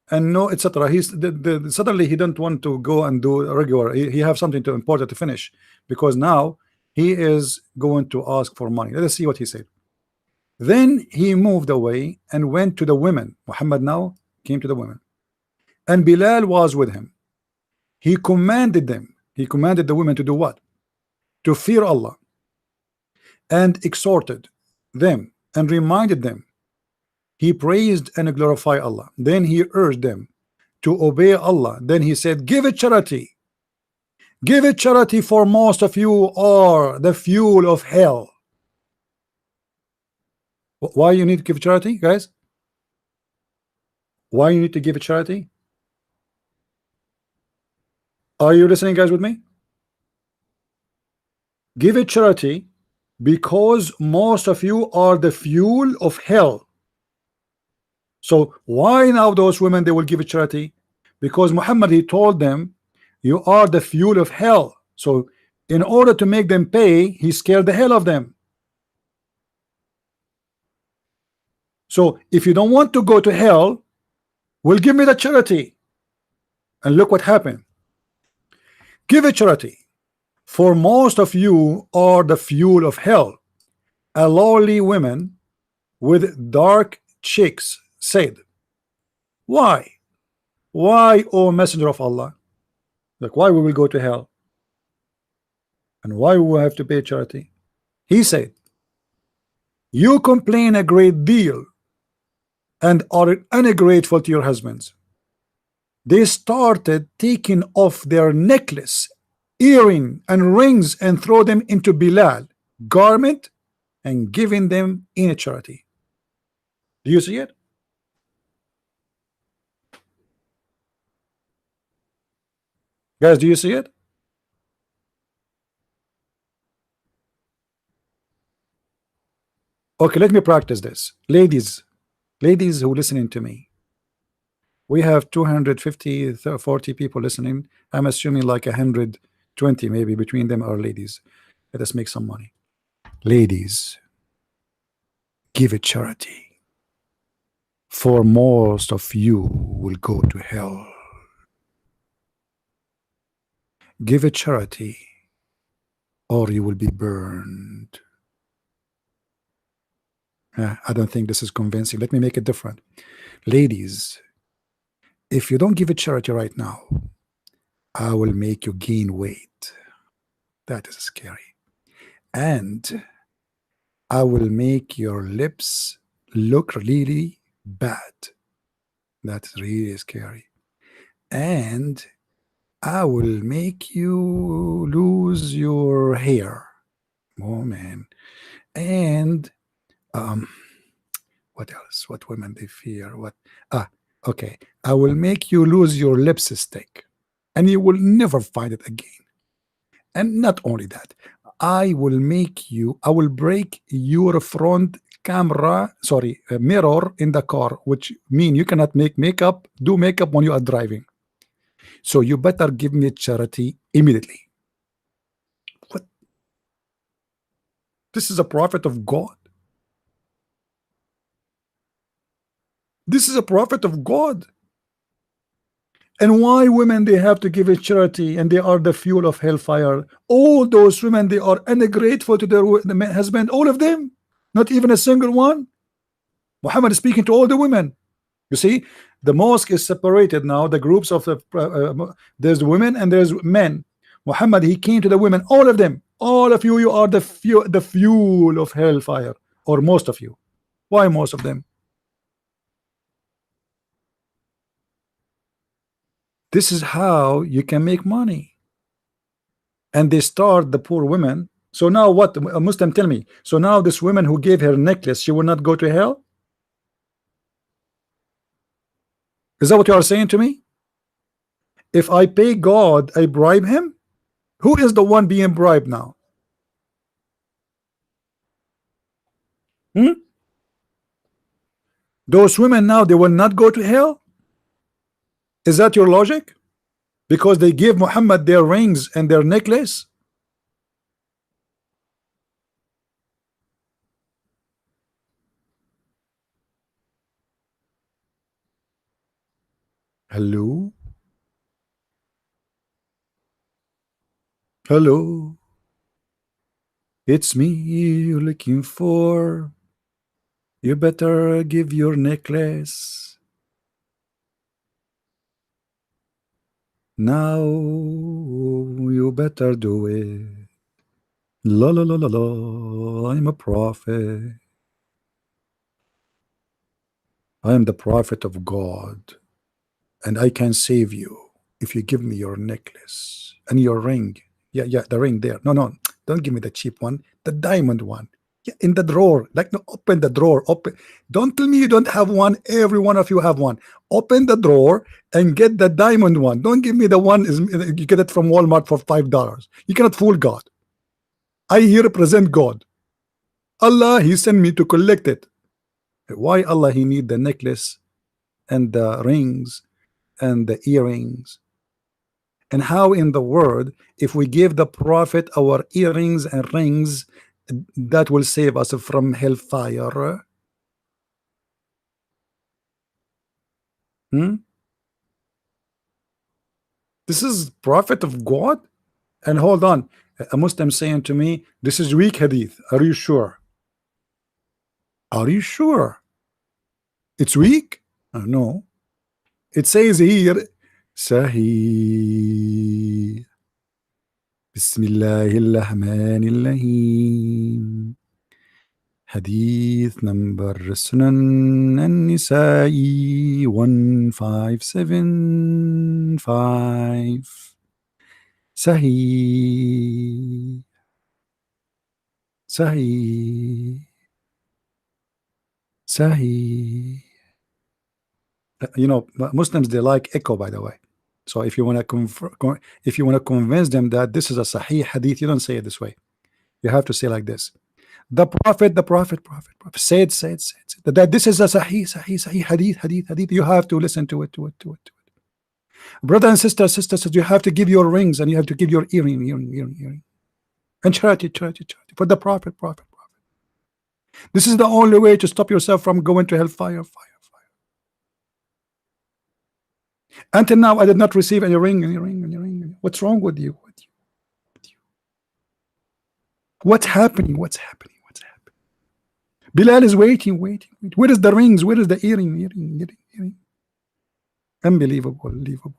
and no etc. He's suddenly he don't want to go and do a regular. He have something to important to finish, because now he is going to ask for money. Let us see what he said. Then he moved away and went to the women. Muhammad now came to the women, and Bilal was with him. He commanded them. He commanded the women to do what? To fear Allah, and exhorted them and reminded them. He praised and glorified Allah. Then he urged them to obey Allah. Then he said, give it charity. Give it charity, for most of you are the fuel of hell. Why you need to give charity, guys? Why you need to give charity? Are you listening, guys, with me? Give it charity because most of you are the fuel of hell. So why now those women they will give it charity? Because Muhammad he told them you are the fuel of hell. So in order to make them pay, he scared the hell of them. So if you don't want to go to hell, well, give me the charity. And look what happened. Give it charity, for most of you are the fuel of hell. A lowly woman with dark cheeks said, why? Why, O Messenger of Allah? Like, why we will go to hell? And why we will have to pay charity? He said, you complain a great deal and are ungrateful to your husbands. They started taking off their necklace, earring, and rings and throw them into Bilal garment and giving them in a charity. Do you see it? Guys, do you see it? Okay, let me practice this. Ladies who listening to me, we have 250 40 people listening. I'm assuming like 120 maybe between them are ladies. Let us make some money. Ladies, give it charity, for most of you will go to hell. Give it charity, or you will be burned. I don't think this is convincing. Let me make it different. Ladies, if you don't give a charity right now, I will make you gain weight. That is scary. And I will make your lips look really bad. That's really scary. And I will make you lose your hair. Oh man. And what else? What women they fear? What? Okay. I will make you lose your lipstick, and you will never find it again. And not only that, I will break your front camera, mirror in the car, which mean you cannot do makeup when you are driving. So you better give me charity immediately. What? This is a prophet of God. This is a prophet of God. And why women they have to give a charity and they are the fuel of hellfire? All those women, they are ungrateful to their husband, all of them, not even a single one. Muhammad is speaking to all the women. You see, the mosque is separated now. The groups of there's women and there's men. Muhammad, he came to the women, all of them. All of you, you are the fuel of hellfire, or most of you. Why most of them? This is how you can make money. And they start the poor women. So now what? A Muslim, tell me. So now this woman who gave her necklace, she will not go to hell? Is that what you are saying to me? If I pay God, I bribe him? Who is the one being bribed now? Those women now, they will not go to hell? Is that your logic? Because they give Muhammad their rings and their necklace? Hello? Hello? It's me you're looking for. You better give your necklace. Now you better do it. La la la la la. I'm a prophet. I am the prophet of God, and I can save you if you give me your necklace and your ring. Yeah, the ring there. No, don't give me the cheap one. The diamond one. Yeah, in the drawer. Like, no, open the drawer. Open. Don't tell me you don't have one. Every one of you have one. Open the drawer and get the diamond one. Don't give me the one you get it from Walmart for $5. You cannot fool God. I here represent God. Allah, he sent me to collect it. Why Allah he need the necklace and the rings and the earrings? And how in the world, if we give the prophet our earrings and rings, that will save us from hellfire? This is prophet of God? And hold on, a Muslim saying to me, this is weak hadith. Are you sure? Are you sure? It's weak? No. It says here, Sahih. Bismillahirrahmanirrahim. Hadith number Sunan and Nisa'i 1575. Sahih. Sahih. Sahih. You know, Muslims, they like echo, by the way. So if you want to convince them that this is a Sahih hadith, you don't say it this way. You have to say like this: the prophet, said that this is a Sahih hadith. You have to listen to it. Brother and sisters, you have to give your rings and you have to give your earring. And charity for the prophet. This is the only way to stop yourself from going to hellfire. Until now, I did not receive any ring. What's wrong with you? What's happening? What's happening? What's happening? Bilal is waiting. Where is the rings? Where is the earring? Unbelievable, unbelievable.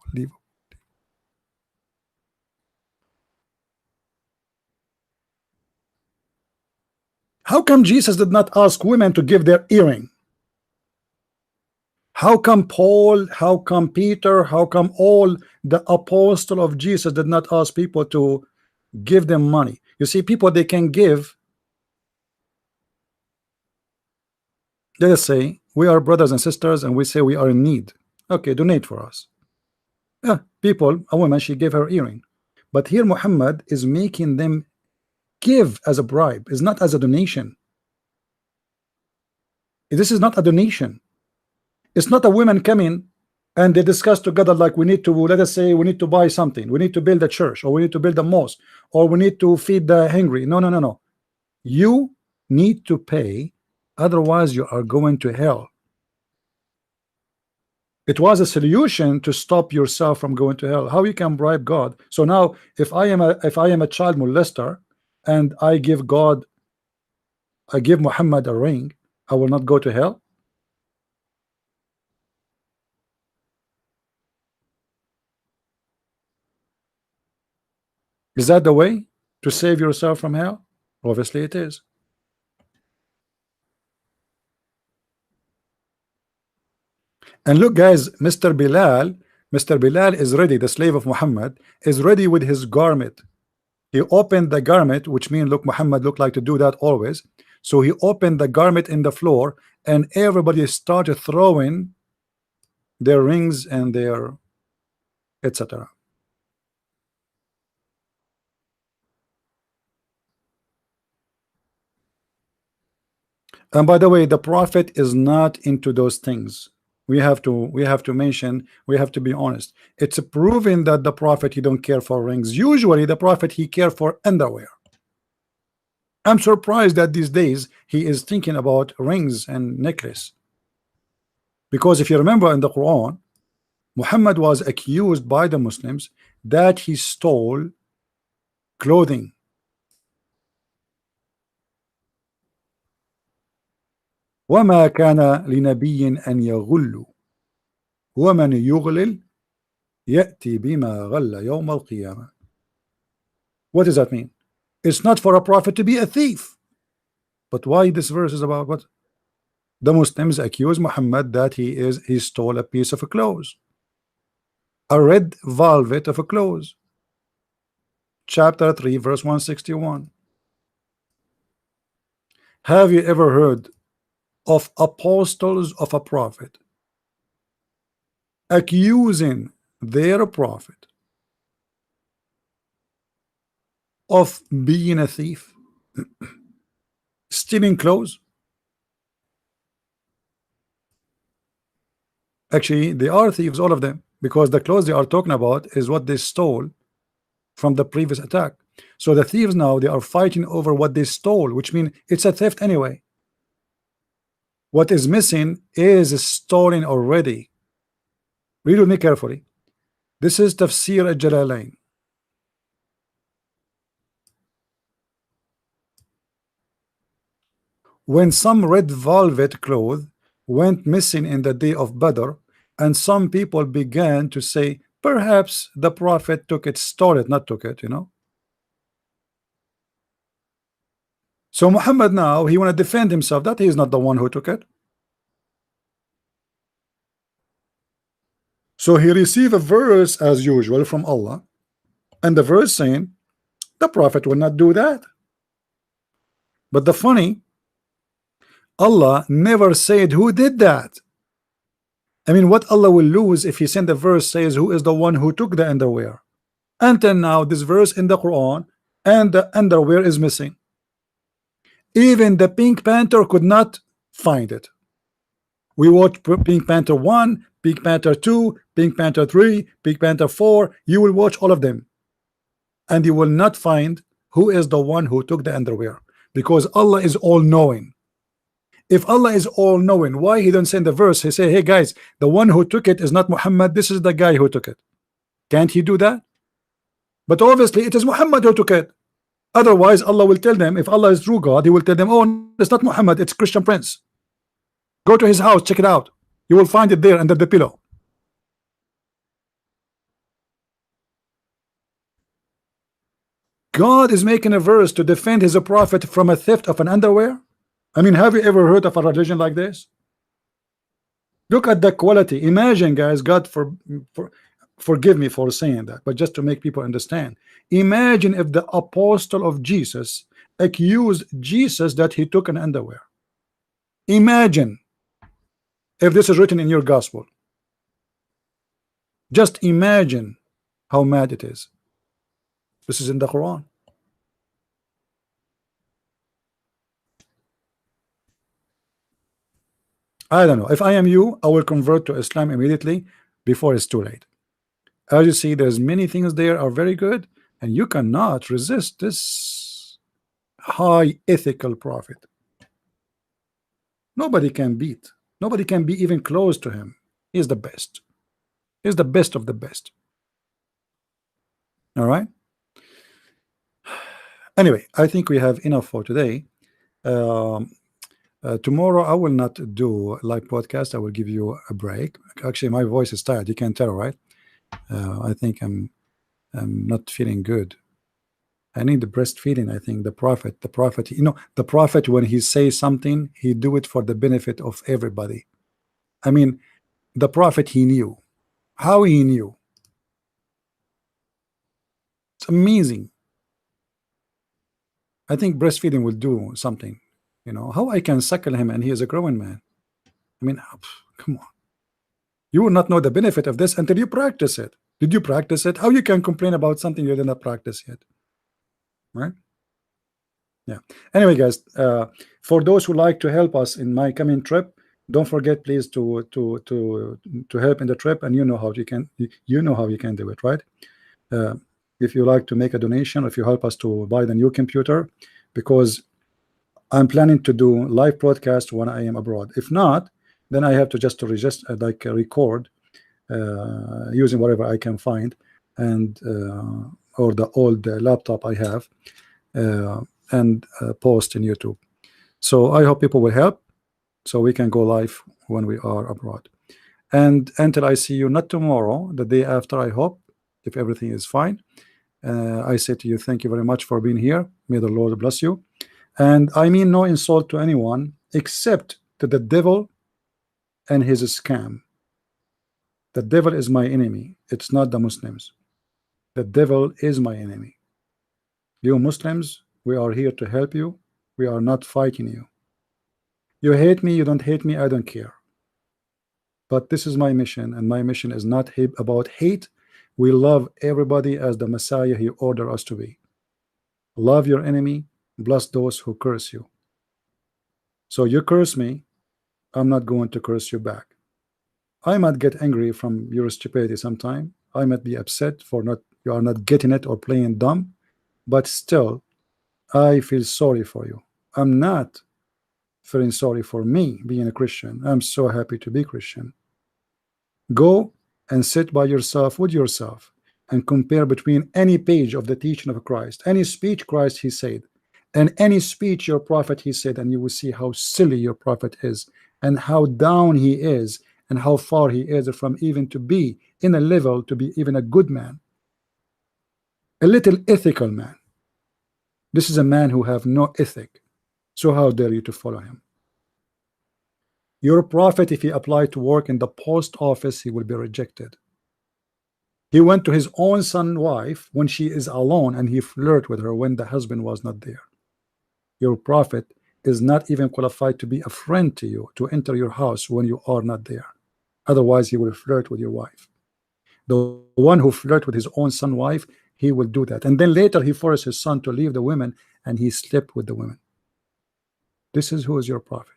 How come Jesus did not ask women to give their earring? How come Paul, how come Peter, how come all the apostle of Jesus did not ask people to give them money? You see, people, they can give. Let us say we are brothers and sisters and we say we are in need. Okay, donate for us. Yeah, people, a woman, she gave her earring. But here Muhammad is making them give as a bribe. It's not as a donation. This is not a donation. It's not a woman coming and they discuss together like we need to, let us say we need to buy something, we need to build a church, or we need to build a mosque, or we need to feed the hungry. No. You need to pay, otherwise you are going to hell. It was a solution to stop yourself from going to hell. How you can bribe God? So now if I am a child molester and I give Muhammad a ring, I will not go to hell. Is that the way to save yourself from hell? Obviously it is. And look guys, Mr. Bilal is ready. The slave of Muhammad is ready with his garment. He opened the garment, which means, look, Muhammad looked like to do that always. So he opened the garment in the floor and everybody started throwing their rings and their etc. And by the way, the prophet is not into those things. We have to mention, we have to be honest. It's proven that the prophet, he don't care for rings. Usually the prophet, he care for underwear. I'm surprised that these days he is thinking about rings and necklace. Because if you remember in the Quran, Muhammad was accused by the Muslims that he stole clothing. وما كان لنبي أن يغل ومن يغلل يأتي بما غل يوم القيامة. What does that mean? It's not for a prophet to be a thief. But why this verse is about what? The Muslims accuse Muhammad that he stole a piece of clothes, a red velvet of a clothes. Chapter 3 verse 161. Have you ever heard of apostles of a prophet accusing their prophet of being a thief, stealing clothes? Actually, they are thieves, all of them, because the clothes they are talking about is what they stole from the previous attack. So the thieves now, they are fighting over what they stole, which means it's a theft anyway. What is missing is stolen already. Read with me carefully. This is Tafsir al-Jalalain. When some red velvet cloth went missing in the day of Badr, and some people began to say, perhaps the prophet took it, stole it, not took it, you know. So Muhammad now, he want to defend himself that he is not the one who took it. So he received a verse as usual from Allah, and the verse saying the prophet will not do that. But the funny, Allah never said who did that. I mean, what Allah will lose if he send a verse says who is the one who took the underwear? Until now, this verse in the Quran and the underwear is missing. Even the Pink Panther could not find it. We watched Pink Panther 1, Pink Panther 2, Pink Panther 3, Pink Panther 4. You will watch all of them, and you will not find who is the one who took the underwear, because Allah is all-knowing. If Allah is all-knowing, why he don't send the verse? He say, hey guys, the one who took it is not Muhammad, this is the guy who took it. Can't he do that? But obviously it is Muhammad who took it. Otherwise, Allah will tell them, if Allah is true God, He will tell them, oh, it's not Muhammad, it's Christian Prince. Go to his house, check it out. You will find it there under the pillow. God is making a verse to defend His prophet from a theft of an underwear. I mean, have you ever heard of a religion like this? Look at the quality. Imagine, guys, God forgive me for saying that, but just to make people understand. Imagine if the apostle of Jesus accused Jesus that he took an underwear. Imagine if this is written in your gospel. Just imagine how mad it is. This is in the Quran. I don't know. If I am you, I will convert to Islam immediately before it's too late. As you see, there's many things there are very good, and you cannot resist this high ethical prophet. Nobody can beat. Nobody can be even close to him. He's the best. He's the best of the best. All right. Anyway, I think we have enough for today. Tomorrow I will not do a live podcast. I will give you a break. Actually, my voice is tired. You can tell, right? I think I'm not feeling good. I need the breastfeeding. I think the prophet, you know, the prophet, when he says something, he do it for the benefit of everybody. I mean, the prophet, he knew. How he knew? It's amazing. I think breastfeeding will do something. You know, how I can suckle him and he is a growing man. I mean, come on. You will not know the benefit of this until you practice it. Did you practice it? How you can complain about something you did not practice yet? Right? Yeah. Anyway, guys, for those who like to help us in my coming trip, don't forget, please, to help in the trip, and you know how you can do it, right? If you like to make a donation, if you help us to buy the new computer, because I'm planning to do live broadcast when I am abroad. If not, then I have to just register, like record using whatever I can find, and or the old laptop I have, and post in YouTube. So I hope people will help, so we can go live when we are abroad. And until I see you, not tomorrow, the day after, I hope, if everything is fine, I say to you, thank you very much for being here. May the Lord bless you. And I mean no insult to anyone except to the devil and his scam. The devil is my enemy. It's not the Muslims. The devil is my enemy. You Muslims, we are here to help you. We are not fighting you. You hate me, you don't hate me, I don't care. But this is my mission, and my mission is not about hate. We love everybody as the Messiah He ordered us to be. Love your enemy, bless those who curse you. So you curse me, I'm not going to curse you back. I might get angry from your stupidity sometime. I might be upset for you are not getting it or playing dumb, but still I feel sorry for you. I'm not feeling sorry for me being a Christian. I'm so happy to be Christian. Go and sit by yourself with yourself and compare between any page of the teaching of Christ, any speech Christ He said, and any speech your prophet He said, and you will see how silly your prophet is, and how down he is, and how far he is from even to be in a level to be even a good man, a little ethical man. This is a man who have no ethic. So how dare you to follow him? Your prophet, if he applied to work in the post office, he will be rejected. He went to his own son's wife when she is alone, and he flirted with her when the husband was not there. Your prophet is not even qualified to be a friend to you, to enter your house when you are not there. Otherwise, he will flirt with your wife. The one who flirts with his own son's wife, he will do that. And then later he forced his son to leave the women, and he slept with the women. This is who is your prophet.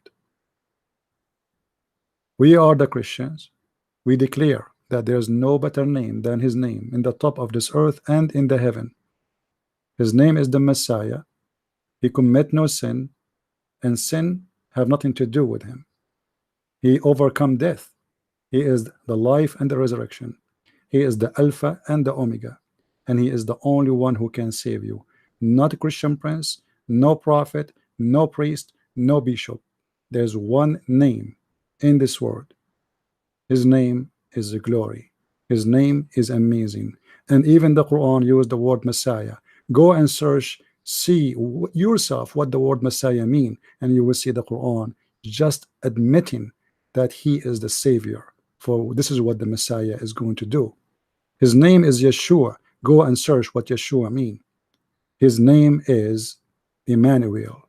We are the Christians. We declare that there is no better name than his name in the top of this earth and in the heaven. His name is the Messiah. He commit no sin, and sin have nothing to do with him. He overcome death. He is the life and the resurrection. He is the Alpha and the Omega, and he is the only one who can save you. not a Christian prince, no prophet, no priest, no bishop. There's one name in this world. His name is the glory. His name is amazing. And even the Quran used the word Messiah. Go and search, see yourself what the word Messiah mean, and you will see the Quran just admitting that he is the savior. For this is what the Messiah is going to do. His name is Yeshua. Go and search what Yeshua mean. His name is Emmanuel.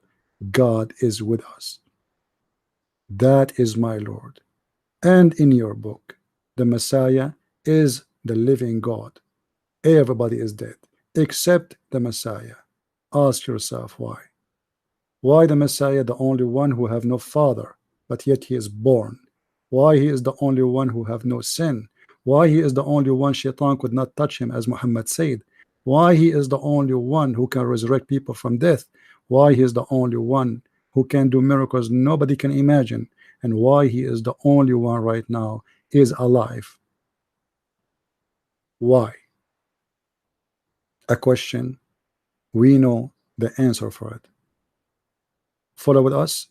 God is with us. That is my Lord. And in your book, the Messiah is the living God. Everybody is dead except the Messiah. Ask yourself why. Why the Messiah, the only one who have no father, but yet he is born? Why he is the only one who have no sin? Why he is the only one Shaitan could not touch him, as Muhammad said? Why he is the only one who can resurrect people from death? Why he is the only one who can do miracles nobody can imagine? And why he is the only one right now is alive? Why? A question. We know the answer for it. Follow with us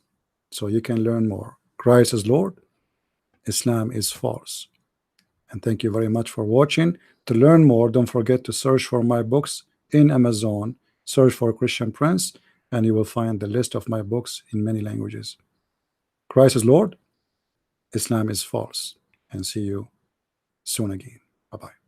so you can learn more. Christ is Lord, Islam is false. And thank you very much for watching. To learn more, don't forget to search for my books in Amazon. Search for Christian Prince, and you will find the list of my books in many languages. Christ is Lord, Islam is false. And see you soon again. Bye-bye.